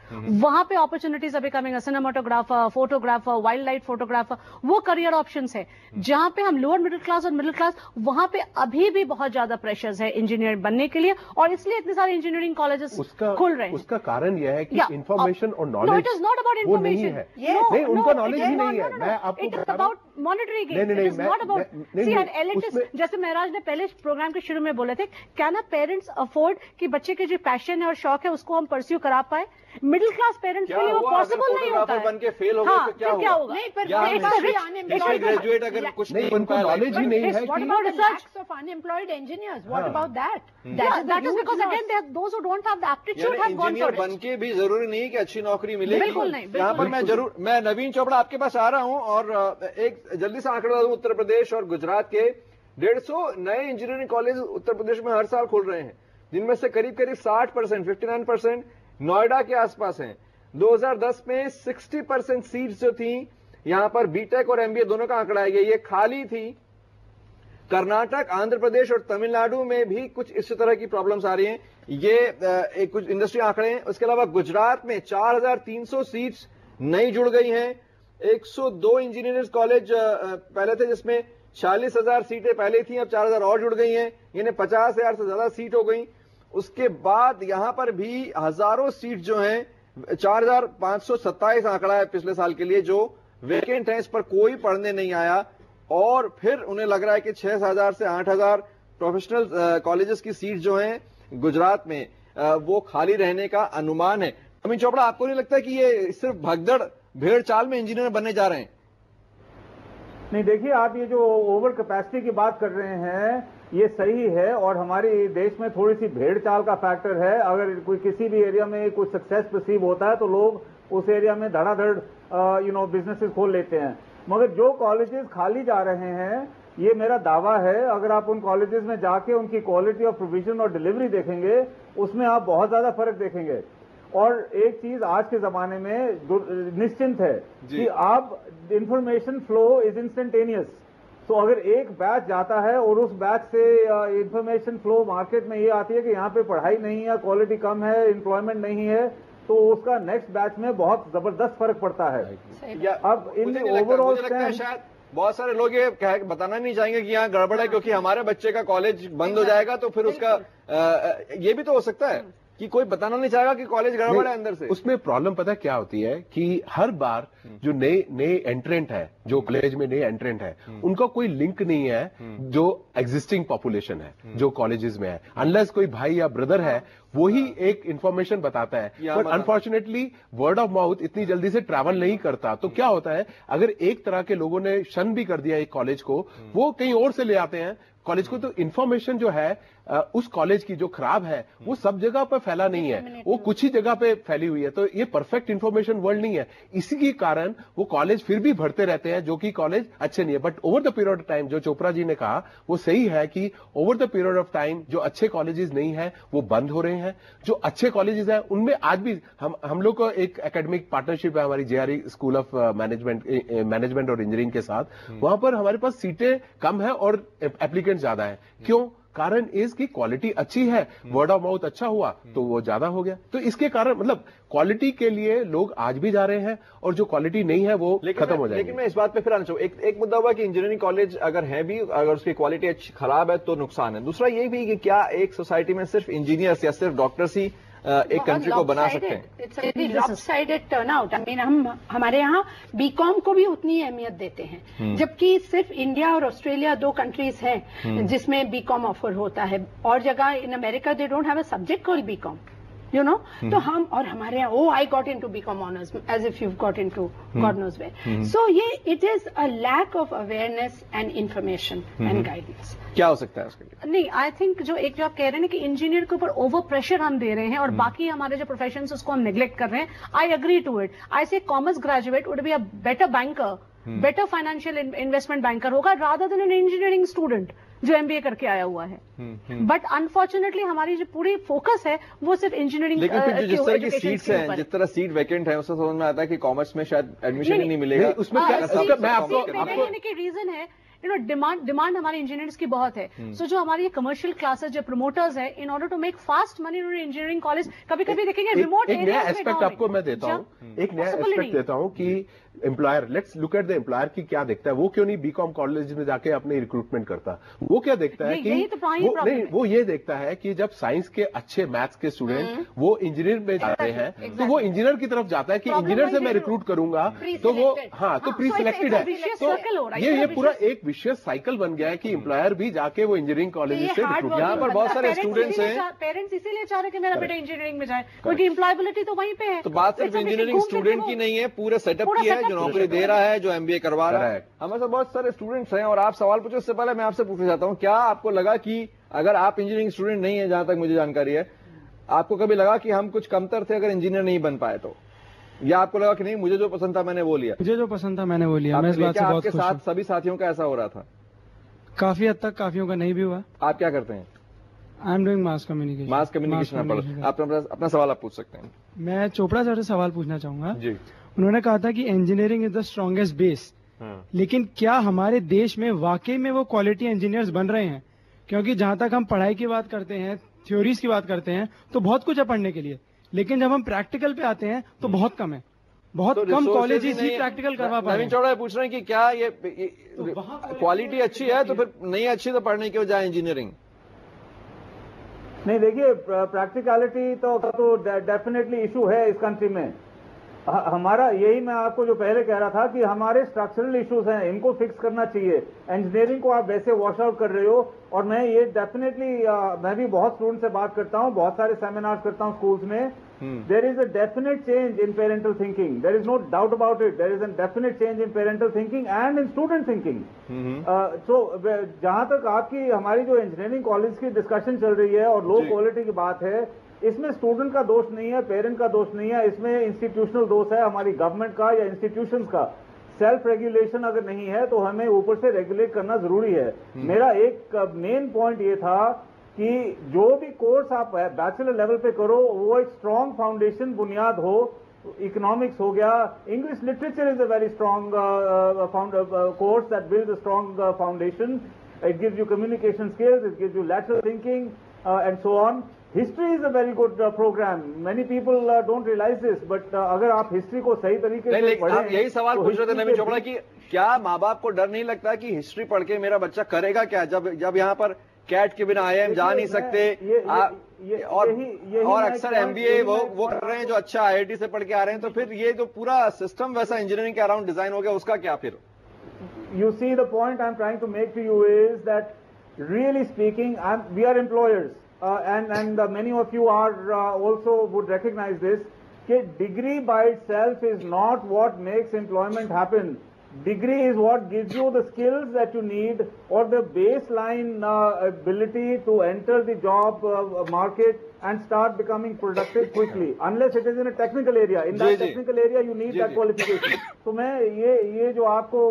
वहां पे opportunities are becoming cinematographer, photographer, wild life photographer, वो करियर ऑप्शंस है जहां पे हम लोअर मिडिल क्लास और मिडिल क्लास, वहां पे अभी भी बहुत ज्यादा प्रेशर्स है इंजीनियर बनने के लिए, और इसलिए इतने सारे इंजीनियरिंग कॉलेजेस खुल रहे हैं। उसका कारण यह है कि इंफॉर्मेशन और knowledge, it is not about information, नहीं उनका नॉलेज ही नहीं है। मैं आपको it is about monetary game, it is not about see an elitist. जैसे महराज ने पहले प्रोग्राम के शुरू में बोले थे, कैन अ पेरेंट्स अफोर्ड कि बच्चे के जो पैशन है और शौक है उसको हम परस्यू करा पाए? मिडिल क्लास पेरेंट्स के लिए वो पॉसिबल नहीं होता है। बन के फेल हो गए तो क्या होगा? नहीं, पर ग्रेजुएट अगर कुछ नहीं, उनको नॉलेज ही नहीं है। What about research of unemployed engineers? What about that? That is because again those who don't have the aptitude have gone for engineer it. बन के भी जरूरी नहीं है कि अच्छी नौकरी मिलेगी। बिल्कुल नहीं, यहाँ पर मैं नवीन चोपड़ा आपके पास आ रहा हूँ और एक जल्दी से आंकड़ा दूं, उत्तर प्रदेश और गुजरात के 150 नए इंजीनियरिंग कॉलेज उत्तर प्रदेश में हर साल खुल रहे हैं, जिनमें से करीब 60%, 59% नोएडा के आसपास हैं। 2010 में 60% सीट्स जो थी यहां पर बीटेक और एमबीए दोनों का आंकड़ा है, ये खाली थी। कर्नाटक, आंध्र प्रदेश और तमिलनाडु में भी कुछ इस तरह की प्रॉब्लम्स आ रही हैं, ये कुछ इंडस्ट्री आंकड़े हैं। उसके अलावा गुजरात में 4300 सीट्स नई जुड़ गई हैं। 102 इंजीनियरिंग कॉलेज पहले थे जिसमें 46,000 सीटें पहले थी, अब 4,000 और जुड़ गई हैं, यानी 50,000 से ज्यादा सीट हो गई। उसके बाद यहां पर भी हजारों सीट जो हैं, 4,527 आंकड़ा है पिछले साल के लिए, जो वेकेंट है, इस पर कोई पढ़ने नहीं आया। और फिर उन्हें लग रहा है कि 6,000 से 8,000 प्रोफेशनल कॉलेजेस की सीट जो हैं गुजरात में वो खाली रहने का अनुमान है। अमित चोपड़ा, आपको नहीं लगता कि ये सिर्फ भगदड़ भेड़ चाल में इंजीनियर बनने जा रहे हैं? नहीं, देखिए, आप ये जो ओवर कैपेसिटी की बात कर रहे हैं ये सही है, और हमारे देश में थोड़ी सी भेड़ चाल का फैक्टर है। अगर कोई किसी भी एरिया में कोई सक्सेस परसीव होता है तो लोग उस एरिया में धड़ाधड़ बिजनेसेस खोल लेते हैं। मगर जो कॉलेजेस खाली जा रहे हैं, ये मेरा दावा है, अगर आप उन कॉलेजेस में जाके उनकी क्वालिटी ऑफ प्रोविजन और डिलीवरी देखेंगे, उसमें आप बहुत ज्यादा फर्क देखेंगे। और एक चीज आज के जमाने में निश्चिंत है कि आप इंफॉर्मेशन फ्लो इज इंस्टेंटेनियस। तो अगर एक बैच जाता है और उस बैच से इंफॉर्मेशन फ्लो मार्केट में ये आती है कि यहाँ पे पढ़ाई नहीं है, क्वालिटी कम है, एम्प्लॉयमेंट नहीं है, तो उसका नेक्स्ट बैच में बहुत जबरदस्त फर्क पड़ता है। अब इन ओवरऑल शायद बहुत सारे लोग ये बताना नहीं चाहेंगे कि यहाँ गड़बड़ है क्योंकि हमारे बच्चे का कॉलेज बंद हो जाएगा, तो फिर उसका ये भी तो हो सकता है कि कोई बताना नहीं चाहेगा कि कॉलेज गड़बड़ है अंदर से। उसमें प्रॉब्लम पता क्या होती है कि हर बार जो नए एंट्रेंट है, जो कॉलेज में नए एंट्रेंट है, उनका कोई लिंक नहीं है जो एग्जिस्टिंग पॉपुलेशन है जो कॉलेजेस में है। अनलेस कोई भाई या ब्रदर है, वो ही एक इंफॉर्मेशन बताता है। But unfortunately word of mouth इतनी जल्दी से ट्रैवल नहीं करता। तो क्या होता है, अगर एक तरह के लोगों ने शन भी कर दिया एक कॉलेज को, वो कहीं और से ले आते हैं कॉलेज को। तो इंफॉर्मेशन जो है उस कॉलेज की जो खराब है वो सब जगह पर फैला नहीं है, वो कुछ ही जगह पे फैली हुई है। तो ये परफेक्ट इंफॉर्मेशन वर्ल्ड नहीं है, इसी के कारण वो कॉलेज फिर भी भरते रहते हैं जो कि कॉलेज अच्छे नहीं है। But over the period of time, जो चोपड़ा जी ने कहा वो सही है कि over the period of time जो अच्छे कॉलेजेस नहीं है वो बंद हो रहे हैं। जो अच्छे कॉलेजेस हैं उनमें आज भी हम लोग को एक एकेडमिक पार्टनरशिप है हमारी जेआरई स्कूल ऑफ मैनेजमेंट और इंजीनियरिंग के साथ। वहां पर हमारे पास सीटें कम है और एप्लीकेंट ज्यादा है। क्यों? कारण इस की क्वालिटी अच्छी है, वर्ड ऑफ माउथ अच्छा हुआ तो वो ज्यादा हो गया। तो इसके कारण मतलब क्वालिटी के लिए लोग आज भी जा रहे हैं और जो क्वालिटी नहीं है वो खत्म हो जाएगी। लेकिन मैं इस बात पे फिर आना चाहूँ, एक मुद्दा हुआ कि इंजीनियरिंग कॉलेज अगर है भी, अगर उसकी क्वालिटी अच्छी खराब है तो नुकसान है। दूसरा ये भी कि क्या एक सोसाइटी में सिर्फ इंजीनियर्स या सिर्फ डॉक्टर्स ही एक कंट्री को बना सकते हैं? It's a very lopsided turnout. I mean हमारे यहाँ बीकॉम को भी उतनी अहमियत देते हैं, जबकि सिर्फ इंडिया और ऑस्ट्रेलिया 2 कंट्रीज हैं जिसमें बीकॉम ऑफर होता है। और जगह in America they don't have a subject called BCom, you know. तो हम और हमारे यहाँ I got into BCom honours as if you got into God knows where. So ये it is a lack of awareness and information and guidance. क्या हो सकता है उसके लिए? नहीं, आई थिंक जो आप कह रहे हैं ना कि इंजीनियर के ऊपर ओवर प्रेशर हम दे रहे हैं और बाकी हमारे जो प्रोफेशन उसको हम नेग्लेक्ट कर रहे हैं। I agree to it. I say commerce graduate would be a better banker, better financial investment banker होगा rather than an engineering student जो एमबीए करके आया हुआ है। बट अनफॉर्चुनेटली हमारी जो पूरी फोकस है वो सिर्फ इंजीनियरिंग। लेकिन फिर जिस तरह की सीट्स हैं, जिस तरह सीट वैकेंट है, उससे समझ में आता है कि कॉमर्स में शायद एडमिशन ही नहीं मिलेगा। उसमें मैं आपको की रीजन है डिमांड हमारे इंजीनियर्स की बहुत है। सो जो हमारी कमर्शियल क्लासेस जो प्रमोटर्स है, in order to make fast money उन्होंने इंजीनियरिंग कॉलेज कभी कभी देखेंगे रिमोट एक नया एस्पेक्ट आपको मैं देता हूँ, एक नया एस्पेक्ट देता हूँ कि employer, let's look at the employer की क्या देखता है। वो क्यों नहीं बीकॉम कॉलेज में जाके अपनी रिक्रूटमेंट करता? वो क्या देखता है कि वो ये देखता है कि जब साइंस के अच्छे मैथ्स के स्टूडेंट वो इंजीनियर में जाते हैं तो वो इंजीनियर की तरफ जाता है कि इंजीनियर से मैं रिक्रूट करूंगा, तो वो तो प्री सिलेक्टेड है। तो ये पूरा एक विशेष साइकिल बन गया है कि एम्प्लॉयर भी जाके वो इंजीनियरिंग कॉलेज से रिक्रूट। यहाँ पर बहुत सारे स्टूडेंट्स हैं, पेरेंट्स इसीलिए चाह रहे हैं कि मेरा बेटा इंजीनियरिंग में जाए, क्योंकि एम्प्लॉयबिलिटी तो वहीं पे है। तो बात सिर्फ इंजीनियरिंग स्टूडेंट की नहीं है, पूरे सेटअप की है, जो नौकरी दे रहा है, जो एमबीए करवा रहा है। हमारे साथ बहुत सारे स्टूडेंट्स हैं और आप सवाल पूछो, उससे पहले मैं आपसे पूछना चाहता हूं, क्या आपको लगा कि अगर आप इंजीनियरिंग स्टूडेंट नहीं है, जहां तक मुझे जानकारी है, आपको कभी लगा कि हम कुछ कमतर थे अगर इंजीनियर नहीं बन पाए तो? या आपको लगा कि नहीं, मुझे जो पसंद था मैंने वो लिया? मुझे जो पसंद था मैंने वो लिया। मैं इस बात से बहुत खुश हूं। आपके साथ सभी साथियों का ऐसा हो रहा था? काफी हद तक काफियों का नहीं भी हुआ। आप क्या करते हैं? I am doing mass communication. Mass communication. अपना सवाल आप पूछ सकते हैं। मैं चोपड़ा सर से सवाल पूछना चाहूंगा जी। उन्होंने कहा था कि engineering is the strongest base, लेकिन क्या हमारे देश में वाकई में वो क्वालिटी इंजीनियर्स बन रहे हैं? क्योंकि जहां तक हम पढ़ाई की बात करते हैं, थ्योरीज की बात करते हैं, तो बहुत कुछ है पढ़ने के लिए, लेकिन जब हम प्रैक्टिकल पे आते हैं तो बहुत कम है। बहुत तो कम कॉलेजेस ही प्रैक्टिकल करवा पा रहे हैं। नवीन चौड़ा पूछ रहे हैं कि क्या ये क्वालिटी अच्छी है तो फिर नहीं अच्छी तो पढ़ने की वजह इंजीनियरिंग? नहीं, देखिए, प्रैक्टिकलिटी तो डेफिनेटली इशू है इस कंट्री में। हमारा यही मैं आपको जो पहले कह रहा था कि हमारे स्ट्रक्चरल इश्यूज हैं, इनको फिक्स करना चाहिए। इंजीनियरिंग को आप वैसे वॉश आउट कर रहे हो, और मैं ये डेफिनेटली मैं भी बहुत स्टूडेंट से बात करता हूँ, बहुत सारे सेमिनार्स करता हूँ स्कूल्स में। There is a definite change in parental thinking, there is no doubt about it. There is a definite change in parental thinking and in student thinking. So जहां तक आपकी हमारी जो इंजीनियरिंग कॉलेज की डिस्कशन चल रही है और लो क्वालिटी की बात है, इसमें स्टूडेंट का दोष नहीं है, पेरेंट का दोष नहीं है, इसमें इंस्टीट्यूशनल दोष है हमारी गवर्नमेंट का या इंस्टीट्यूशंस का। सेल्फ रेगुलेशन अगर नहीं है तो हमें ऊपर से रेगुलेट करना जरूरी है। मेरा एक मेन पॉइंट ये था कि जो भी कोर्स आप बैचलर लेवल पे करो वो एक स्ट्रांग फाउंडेशन बुनियाद हो। इकोनॉमिक्स हो गया, English literature is a very strong course that builds a strong foundation. It gives you communication skills, it gives you lateral thinking and so on. History is a very good program, many people don't realize this, but अगर आप हिस्ट्री को सही तरीके से पढ़ें। आप यही सवाल पूछ रहे थे नवीन चोपड़ा कि क्या माँ बाप को डर नहीं लगता कि हिस्ट्री पढ़ के मेरा बच्चा करेगा क्या, जब यहाँ पर कैट के बिना आईआईएम जा नहीं सकते, और अक्सर एमबीए वो कर रहे हैं जो अच्छा आईआईटी से पढ़ के आ रहे हैं, तो फिर ये जो पूरा सिस्टम वैसा इंजीनियरिंग के अराउंड डिजाइन हो गया, उसका क्या फिर? You see, the point I'm trying to make to you is that really speaking, we are employers. And many of you are also would recognize this, that degree by itself is not what makes employment happen. Degree is what gives you the skills that you need or the baseline ability to enter the job market and start becoming productive quickly, unless it is in a technical area. In that technical area you need that qualification. So मैं ये जो आपको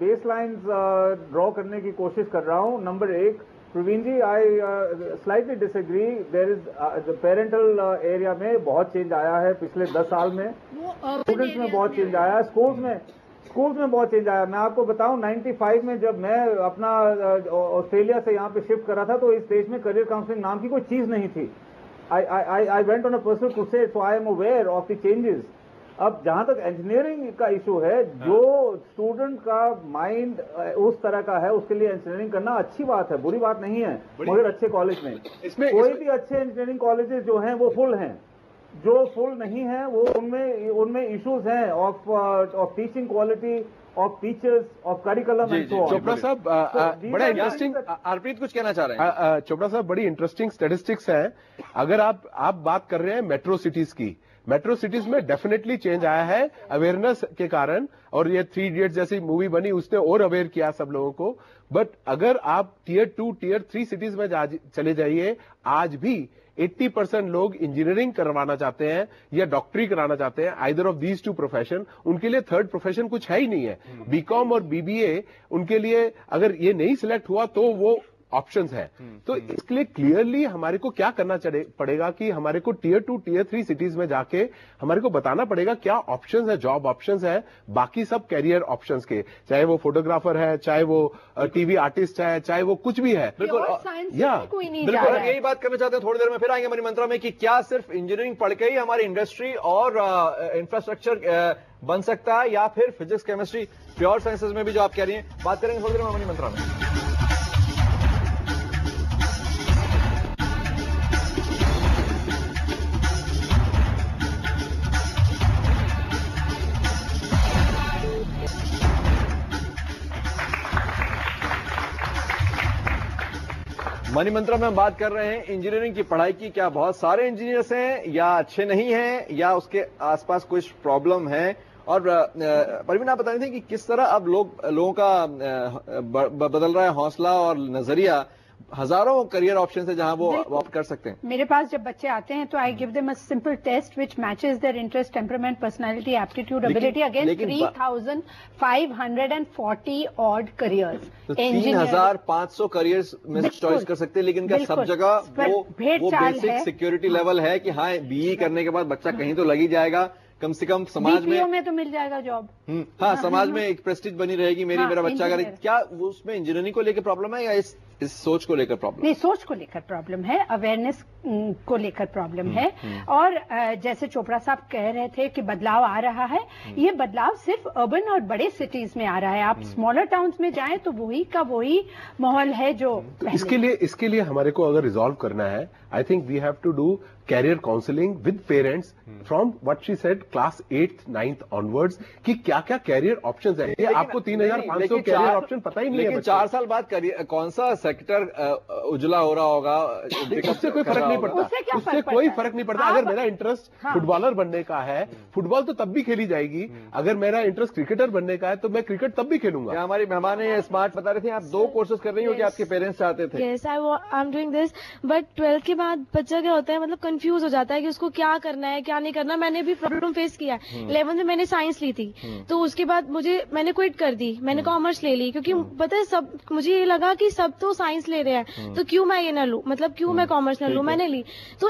baselines draw करने की कोशिश कर रहा हूँ, नंबर एक, प्रवीण जी, I slightly disagree. There is the parental area में बहुत चेंज आया है पिछले 10 साल में, स्टूडेंट्स में बहुत चेंज आया है, स्कूल्स में बहुत चेंज आया। मैं आपको बताऊं, 95 में जब मैं अपना ऑस्ट्रेलिया से यहाँ पे शिफ्ट करा था, तो इस देश में करियर काउंसलिंग नाम की कोई चीज नहीं थी। I went on a personal crusade, so I am aware of the changes. अब जहां तक इंजीनियरिंग का इशू है, जो स्टूडेंट का माइंड उस तरह का है, उसके लिए इंजीनियरिंग करना अच्छी बात है, बुरी बात नहीं है, मगर अच्छे कॉलेज में कोई भी अच्छे इंजीनियरिंग कॉलेजेस जो हैं वो फुल हैं, जो फुल नहीं है वो उनमें इश्यूज हैं of teaching quality, of teachers, of curriculum and so on. Chopra साहब, बड़ा इंटरेस्टिंग, हरप्रीत कुछ कहना चाह रहे हैं। चोपड़ा साहब, बड़ी इंटरेस्टिंग स्टैटिस्टिक्स हैं। अगर आप बात कर रहे हैं मेट्रो सिटीज की, मेट्रो सिटीज में डेफिनेटली चेंज आया है अवेयरनेस के कारण, और ये 3 इडियट्स जैसी मूवी बनी उसने और अवेयर किया सब लोगों को। बट अगर आप टियर 2, टियर 3 सिटीज में चले जाइए, आज भी 80% लोग इंजीनियरिंग करवाना चाहते हैं या डॉक्टरी कराना चाहते हैं, आइदर ऑफ दीज 2 प्रोफेशन। उनके लिए थर्ड प्रोफेशन कुछ है ही नहीं है। बीकॉम और बीबीए उनके लिए अगर ये नहीं सिलेक्ट हुआ तो वो ऑप्शंस हैं। तो इसके लिए क्लियरली हमारे को क्या करना पड़ेगा कि हमारे को टियर 2 टियर 3 सिटीज में जाके हमारे को बताना पड़ेगा क्या ऑप्शंस है, जॉब ऑप्शंस है बाकी सब कैरियर ऑप्शंस के, चाहे वो फोटोग्राफर है, चाहे वो टीवी आर्टिस्ट है, चाहे वो कुछ भी है। बिल्कुल बिल्कुल यही बात करना चाहते हैं। थोड़ी देर में फिर आएंगे मनी मंत्रा में कि क्या सिर्फ इंजीनियरिंग पढ़ के ही हमारी इंडस्ट्री और इंफ्रास्ट्रक्चर बन सकता है या फिर फिजिक्स केमिस्ट्री प्योर साइंसेज में भी जो आप कह रही हैं, बात करेंगे थोड़ी देर में मनी मंत्रा में। मनी मंत्रा में हम बात कर रहे हैं इंजीनियरिंग की पढ़ाई की। क्या बहुत सारे इंजीनियर्स हैं या अच्छे नहीं हैं या उसके आसपास कुछ प्रॉब्लम है? और परवीन आप बता रहे थे कि किस तरह अब लोगों का बदल रहा है हौसला और नजरिया। हजारों करियर ऑप्शन है जहां वो ऑप्ट कर सकते हैं। मेरे पास जब बच्चे आते हैं तो I give them a simple test which matches their interest, temperament, personality, aptitude, ability against 3540 odd careers. तो 3500 करियर्स में चॉइस कर सकते हैं, लेकिन क्या सब जगह वो बेसिक सिक्योरिटी लेवल है कि हाँ बीई करने के बाद बच्चा कहीं तो लग ही जाएगा, कम से कम समाज में तो मिल जाएगा जॉब। हाँ, समाज में एक प्रेस्टीज बनी रहेगी मेरी, मेरा बच्चा अगर। क्या उसमें इंजीनियरिंग को लेकर प्रॉब्लम है या इस सोच को लेकर प्रॉब्लम? नहीं, सोच को लेकर प्रॉब्लम है, अवेयरनेस को लेकर प्रॉब्लम है। और जैसे चोपड़ा साहब कह रहे थे कि बदलाव आ रहा है, ये बदलाव सिर्फ अर्बन और बड़े सिटीज में आ रहा है। आप स्मॉलर टाउन्स में जाएं तो वही का वही माहौल है जो तो इसके लिए हमारे को अगर रिजॉल्व करना है, I think we have to do career counselling with parents from what she said class 8th 9th onwards कि क्या क्या कैरियर ऑप्शंस है। ये आपको 3500 कैरियर ऑप्शन पता ही नहीं है। 4 साल बाद कौन सा सेक्टर उजला हो रहा होगा, उससे कोई फर्क नहीं पड़ता, उससे कोई फर्क नहीं पड़ता। अगर मेरा इंटरेस्ट फुटबॉलर बनने का है, फुटबॉल तो तब भी खेली जाएगी। अगर मेरा इंटरेस्ट क्रिकेटर बनने का है तो मैं क्रिकेट तब भी खेलूंगा। हमारी मेहमान है स्मार्ट बता रहे थे, आप 2 कोर्सेज कर रही हो कि आपके पेरेंट्स चाहते थे। Yes, I am doing this, but 12th के बाद बच्चा क्या होता है, मतलब कंफ्यूज हो जाता है कि उसको क्या करना है क्या नहीं करना। मैंने भी प्रॉब्लम फेस किया। 11th में मैंने साइंस ली थी, तो उसके बाद मैंने क्विट कर दी, मैंने कॉमर्स ले ली, क्योंकि पता है सब मुझे ये लगा कि सब तो साइंस ले रहे हैं तो क्यों मैं ये ना लूं, मतलब क्यों मैं कॉमर्स ना लूं। मैंने ली। तो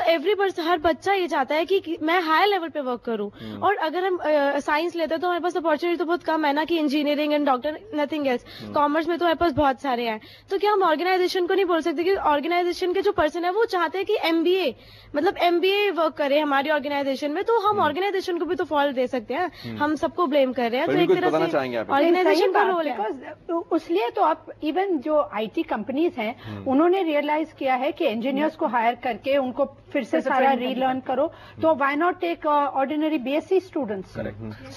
हर बच्चा ये चाहता है कि मैं हायर लेवल पे वर्क करूं। और अगर हम साइंस लेते हैं तो हमारे पास अपॉर्चुनिटी तो बहुत कम है ना, कि engineering and doctor nothing else. Commerce में तो हमारे पास बहुत सारे हैं। तो क्या हम ऑर्गेनाइजेशन को नहीं बोल सकते कि ऑर्गेनाइजेशन के जो पर्सन है वो चाहते हैं कि MBA मतलब MBA वर्क करे हमारी ऑर्गेनाइजेशन में, तो हम ऑर्गेनाइजेशन को भी तो फॉल्ट दे सकते हैं। हम सबको ब्लेम कर रहे हैं, तो एक तरह से ऑर्गेनाइजेशन का रोल है। इसलिए तो आप इवन जो IT कंपनीज हैं उन्होंने रियलाइज किया है कि इंजीनियर्स को हायर करके उनको फिर से सारा रीलर्न करो, तो why not take ordinary BSc students,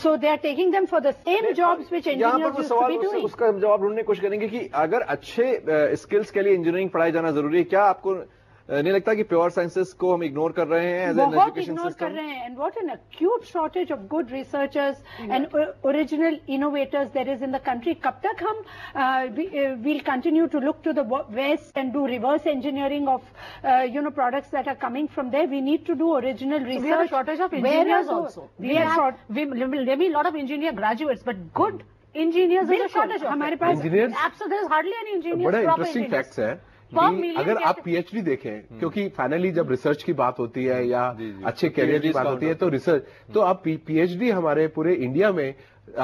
so they are taking them for the same jobs which engineers used to be doing. उसका जवाब ढूंढने की कोशिश करेंगे कि अगर अच्छे स्किल्स के लिए इंजीनियरिंग पढ़ाई जाना जरूरी है, क्या आपको नहीं लगता कि प्योर साइंसेस को हम इग्नोर कर रहे हैं एज एन एजुकेशन सिस्टम? कर रहे हैं। And what an acute shortage of good researchers and original innovators there is in the country. कब तक हम will continue to look to the west and do reverse engineering of products that are coming from there? We need to do original research. Shortage of engineers also. There be a lot of engineer graduates, but good engineers is a shortage. हमारे पास there's hardly any engineers. बड़ा इंटरेस्टिंग फैक्ट्स है। अगर आप PhD देखें, क्योंकि फाइनली जब रिसर्च की बात होती है या अच्छे कैरियर की बात होती है तो रिसर्च, तो आप PhD हमारे पूरे इंडिया में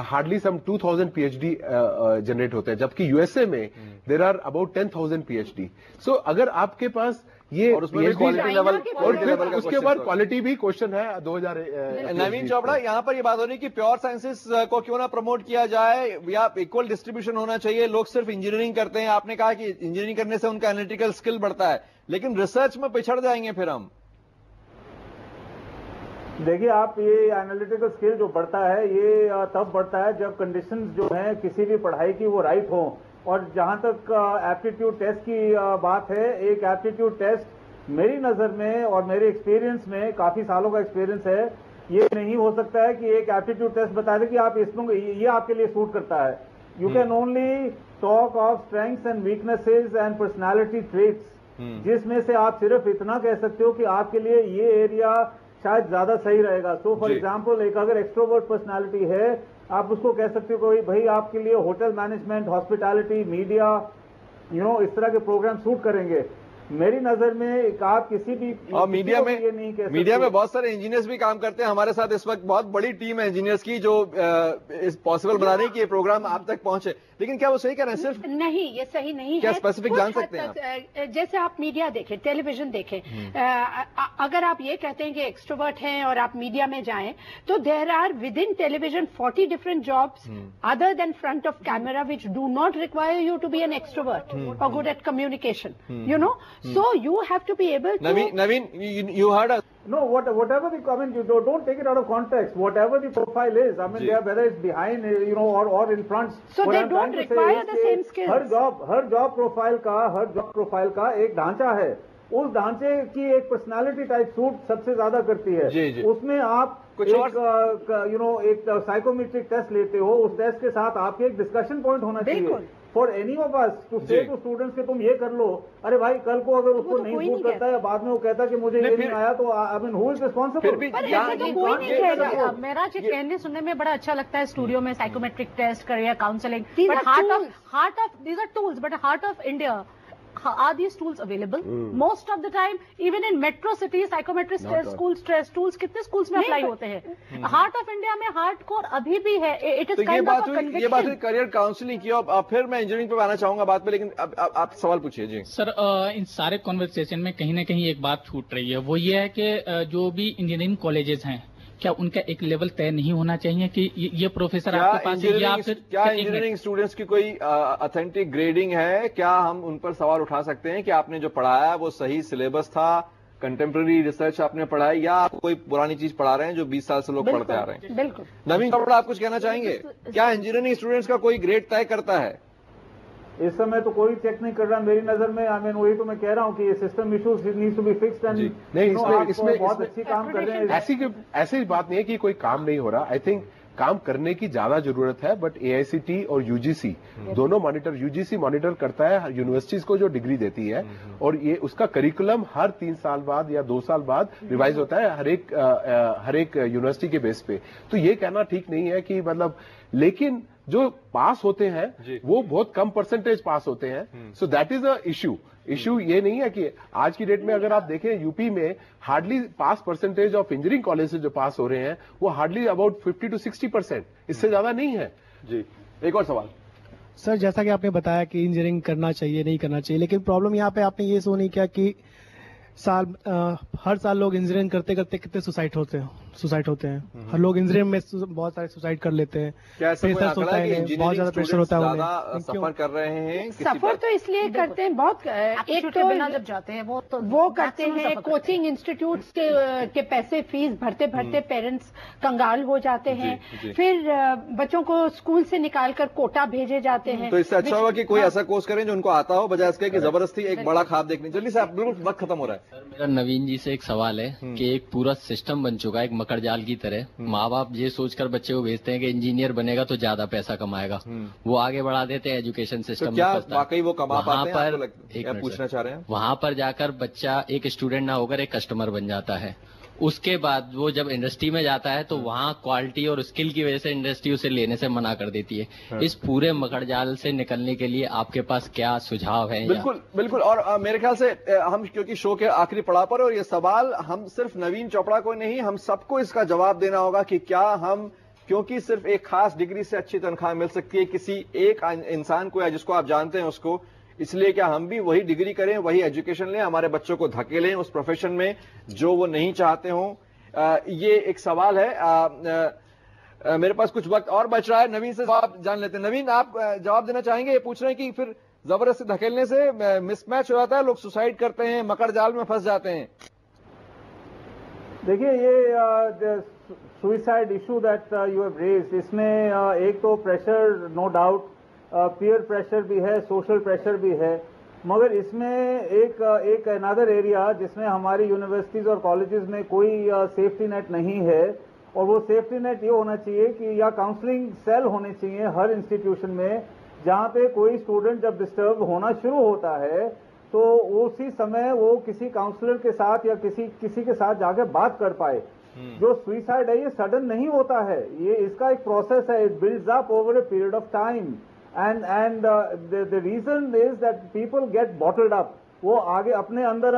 हार्डली सम 2000 PhD जनरेट होते हैं, जबकि USA में देर आर अबाउट 10,000 PhD। सो अगर आपके पास ये और उसमें क्वालिटी लेवल, उसके बाद क्वालिटी भी क्वेश्चन है 2000। नवीन चोपड़ा, यहाँ पर ये बात हो रही है कि प्योर साइंसेस को क्यों ना प्रमोट किया जाए या इक्वल डिस्ट्रीब्यूशन होना चाहिए। लोग सिर्फ इंजीनियरिंग करते हैं, आपने कहा कि इंजीनियरिंग करने से उनका एनालिटिकल स्किल बढ़ता है, लेकिन रिसर्च में पिछड़ जाएंगे फिर हम। देखिए, आप ये एनालिटिकल स्किल जो बढ़ता है ये तब बढ़ता है जब कंडीशंस जो हैं किसी भी पढ़ाई की वो राइट हो। और जहां तक एप्टीट्यूड टेस्ट की बात है, एक एप्टीट्यूड टेस्ट मेरी नजर में और मेरे एक्सपीरियंस में, काफी सालों का एक्सपीरियंस है, ये नहीं हो सकता है कि एक एप्टीट्यूड टेस्ट बता दे कि आप इसमें ये आपके लिए सूट करता है। You can only talk of strengths and weaknesses and personality traits, जिसमें से आप सिर्फ इतना कह सकते हो कि आपके लिए ये एरिया शायद ज्यादा सही रहेगा। सो फॉर एग्जाम्पल, एक अगर एक्सट्रोवर्ट पर्सनैलिटी है, आप उसको कह सकते हो कि भाई आपके लिए होटल मैनेजमेंट, हॉस्पिटैलिटी, मीडिया, इस तरह के प्रोग्राम शूट करेंगे। मेरी नजर में आप किसी भी और मीडिया में ये नहीं कह सकते। मीडिया में बहुत सारे इंजीनियर्स भी काम करते हैं हमारे साथ इस वक्त, बहुत बड़ी टीम है इंजीनियर्स की जो इस पॉसिबल बना रही है कि ये प्रोग्राम आप तक पहुंचे, लेकिन क्या वो सही कह रहे हैं? सिर्फ नहीं, ये सही नहीं क्या है। स्पेसिफिक जान सकते हैं आप? जैसे आप मीडिया देखें, टेलीविजन देखें, अगर आप ये कहते हैं कि एक्सट्रोवर्ट हैं और आप मीडिया में जाएं, तो there are within television 40 different jobs other than front of camera which do not require you to be an extrovert और good at communication, so you have to be able to. Naveen, you heard us. No, whatever the comment, you don't take it out of context. Whatever the profile is, I mean, whether it's behind, or in front. So they don't require the same skills. Her job profile का एक ढांचा है। उस ढांचे की एक पर्सनालिटी टाइप सूट सबसे ज्यादा करती है। जी। उसमें आप कुछ एक साइकोमेट्रिक टेस्ट लेते हो, उस टेस्ट के साथ आपके एक डिस्कशन पॉइंट होना चाहिए for any of us to say to students के तुम ये कर लो। अरे भाई, कल को अगर उसको नहीं सूट करता है, बाद में वो कहता है कि मुझे ये नहीं आया, तो I mean who is responsible? मेरा जो कहने सुनने में बड़ा अच्छा लगता है स्टूडियो में psychometric test, career counselling, but heart of these are tools, but heart of India, are these tools available? Most of the time, even in metro cities, psychometric stress tools कितने schools में अप्लाई होते हैं? Heart of India में hardcore अभी भी है। It is kind of a conviction. ये बात हुई करियर काउंसलिंग की, और फिर मैं इंजीनियरिंग पे आना चाहूंगा बात पे, लेकिन अब आप सवाल पूछिए जी। सर, इन सारे कॉन्वर्सेशन में कहीं ना कहीं एक बात छूट रही है, वो ये है कि जो भी इंजीनियरिंग कॉलेजेस हैं, क्या उनका एक लेवल तय नहीं होना चाहिए कि ये प्रोफेसर आपके पास है, या फिर क्या इंजीनियरिंग स्टूडेंट्स की कोई ऑथेंटिक ग्रेडिंग है? क्या हम उन पर सवाल उठा सकते हैं कि आपने जो पढ़ाया वो सही सिलेबस था, कंटेम्प्रेरी रिसर्च आपने पढ़ाई, या आप कोई पुरानी चीज पढ़ा रहे हैं जो 20 साल से लोग पढ़ते आ रहे हैं? बिल्कुल। नवीन चोपड़ा, आप कुछ कहना चाहेंगे? क्या इंजीनियरिंग स्टूडेंट्स का कोई ग्रेड तय करता है? इस समय तो कोई चेक नहीं कर रहा मेरी नजर में। आई मीन, वही तो मैं कह रहा हूँ कि ये system issues needs to be fixed and नहीं, इसमें बहुत अच्छी काम कर रहे हैं। ऐसी बात नहीं है कि कोई काम नहीं हो रहा। आई थिंक काम करने की ज्यादा जरूरत है, बट AICTE और UGC दोनों मॉनिटर, UGC मॉनिटर करता है यूनिवर्सिटीज को जो डिग्री देती है, और ये उसका करिकुलम हर 3 साल बाद या 2 साल बाद रिवाइज होता है हर एक यूनिवर्सिटी के बेस पे। तो ये कहना ठीक नहीं है कि मतलब, लेकिन जो पास होते हैं वो बहुत कम परसेंटेज पास होते हैं। So that is a issue ये नहीं है कि आज की डेट में अगर आप देखें यूपी में hardly pass percentage of engineering college से जो पास हो रहे हैं वो हार्डली अबाउट 50 to 60%, इससे ज्यादा नहीं है। जी, एक और सवाल सर, जैसा कि आपने बताया कि इंजीनियरिंग करना चाहिए नहीं करना चाहिए, लेकिन प्रॉब्लम यहाँ पे आपने ये सो नहीं किया कि हर साल लोग इंजीनियरिंग करते करते कितने सुसाइड होते हैं। हर लोग इंजीनियरिंग में बहुत सारे सुसाइड कर लेते हैं। प्रेशर होता है, बहुत ज्यादा प्रेशर होता है, सफर कर रहे हैं। सफर तो इसलिए करते हैं, बहुत एक तो बिना जब जाते हैं वो करते हैं, कोचिंग इंस्टीट्यूट के पैसे फीस भरते पेरेंट्स कंगाल हो जाते हैं। फिर बच्चों को स्कूल से निकालकर कोटा भेजे जाते हैं। तो इससे अच्छा होगा कि कोई ऐसा कोर्स करें जो उनको आता हो, बजाय इसके कि जबरदस्ती एक बड़ा ख्वाब देखनी। जल्दी से, आप बिल्कुल वक्त खत्म हो रहा है। सर, मेरा नवीन जी से एक सवाल है कि एक पूरा सिस्टम बन चुका है, एक मकर जाल की तरह। माँ बाप ये सोचकर बच्चे को भेजते हैं कि इंजीनियर बनेगा तो ज्यादा पैसा कमाएगा, वो आगे बढ़ा देते हैं एजुकेशन सिस्टम में। क्या वाकई वो कमा पाते हैं? पर एक पूछना चाह रहे हैं, वहां पर जाकर बच्चा एक स्टूडेंट ना होकर एक कस्टमर बन जाता है। उसके बाद वो जब इंडस्ट्री में जाता है तो वहाँ क्वालिटी और स्किल की वजह से इंडस्ट्री उसे लेने से मना कर देती है। इस पूरे मकड़जाल से निकलने के लिए आपके पास क्या सुझाव है? बिल्कुल। और मेरे ख्याल से हम, क्योंकि शो के आखिरी पड़ाव पर, और ये सवाल हम सिर्फ नवीन चोपड़ा को नहीं, हम सबको इसका जवाब देना होगा कि क्या हम, क्योंकि सिर्फ एक खास डिग्री से अच्छी तनख्वाह मिल सकती है किसी एक इंसान को या जिसको आप जानते हैं उसको, इसलिए क्या हम भी वही डिग्री करें, वही एजुकेशन लें, हमारे बच्चों को धकेलें उस प्रोफेशन में जो वो नहीं चाहते हों? ये एक सवाल है। मेरे पास कुछ वक्त और बच रहा है, नवीन से जवाब जान लेते हैं। नवीन, आप जवाब देना चाहेंगे? ये पूछ रहे हैं कि फिर जबरदस्ती धकेलने से मिसमैच हो जाता है, लोग सुसाइड करते हैं, मकर जाल में फंस जाते हैं। देखिए, ये suicide issue that you have raised, इसमें एक तो pressure, no doubt peer pressure भी है, सोशल प्रेशर भी है, मगर इसमें एक अनदर एरिया जिसमें हमारी यूनिवर्सिटीज और कॉलेजेस में कोई सेफ्टी नेट नहीं है, और वो सेफ्टी नेट ये होना चाहिए कि या काउंसलिंग सेल होने चाहिए हर इंस्टीट्यूशन में, जहाँ पे कोई स्टूडेंट जब डिस्टर्ब होना शुरू होता है तो उसी समय वो किसी काउंसलर के साथ या किसी के साथ जाकर बात कर पाए। जो सुसाइड है ये सडन नहीं होता है, ये इसका एक प्रोसेस है, it builds up over a period of time. and the reason is that people get bottled up. वो आगे अपने अंदर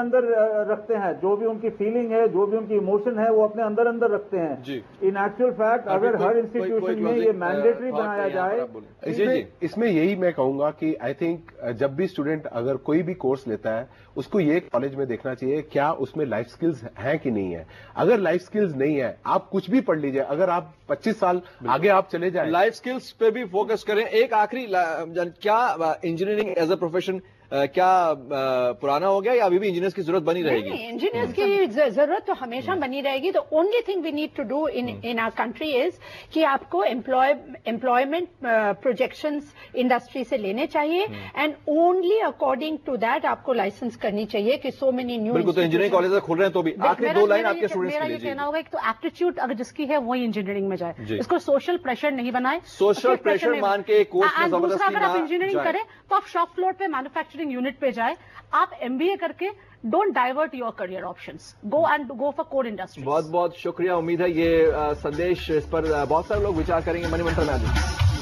रखते हैं, जो भी उनकी फीलिंग है, जो भी उनकी इमोशन है, वो अपने अंदर रखते हैं। इन एक्चुअल फैक्ट अगर हर इंस्टीट्यूशन में ये मैंडेटरी बनाया जाए, इसमें यही मैं कहूंगा कि आई थिंक जब भी स्टूडेंट अगर कोई भी कोर्स लेता है उसको ये कॉलेज में देखना चाहिए क्या उसमें लाइफ स्किल्स हैं कि नहीं है। अगर लाइफ स्किल्स नहीं है, आप कुछ भी पढ़ लीजिए, अगर आप 25 साल आगे आप चले जाए, लाइफ स्किल्स पे भी फोकस करें। एक आखिरी, क्या इंजीनियरिंग एज अ प्रोफेशन क्या पुराना हो गया या अभी भी इंजीनियर्स की जरूरत बनी रहेगी? इंजीनियर्स की जरूरत तो हमेशा बनी रहेगी। The only thing we need to do in our country is कि आपको एम्प्लॉयमेंट प्रोजेक्शंस इंडस्ट्री से लेने चाहिए and only according to that आपको लाइसेंस करनी चाहिए कि सो मेनी न्यू। बिल्कुल, तो इंजीनियरिंग कॉलेज खुल रहे हैं तो भी आखिरी 2 लाइन आपके स्टूडेंट्स के लिए। मेरा ये कहना होगा कि तो एप्टीट्यूड अगर जिसकी है वही इंजीनियरिंग में जाए, इसको सोशल प्रेशर नहीं बनाए, सोशल प्रेशर मान के कोर्स में दूसरा अगर आप इंजीनियरिंग करें तो आप शॉप फ्लोर पे मैन्युफैक्चरिंग यूनिट पे जाए, आप एमबीए करके don't divert your career options, go for core industry. बहुत बहुत शुक्रिया। उम्मीद है ये संदेश, इस पर बहुत सारे लोग विचार करेंगे। मनी मंत्र में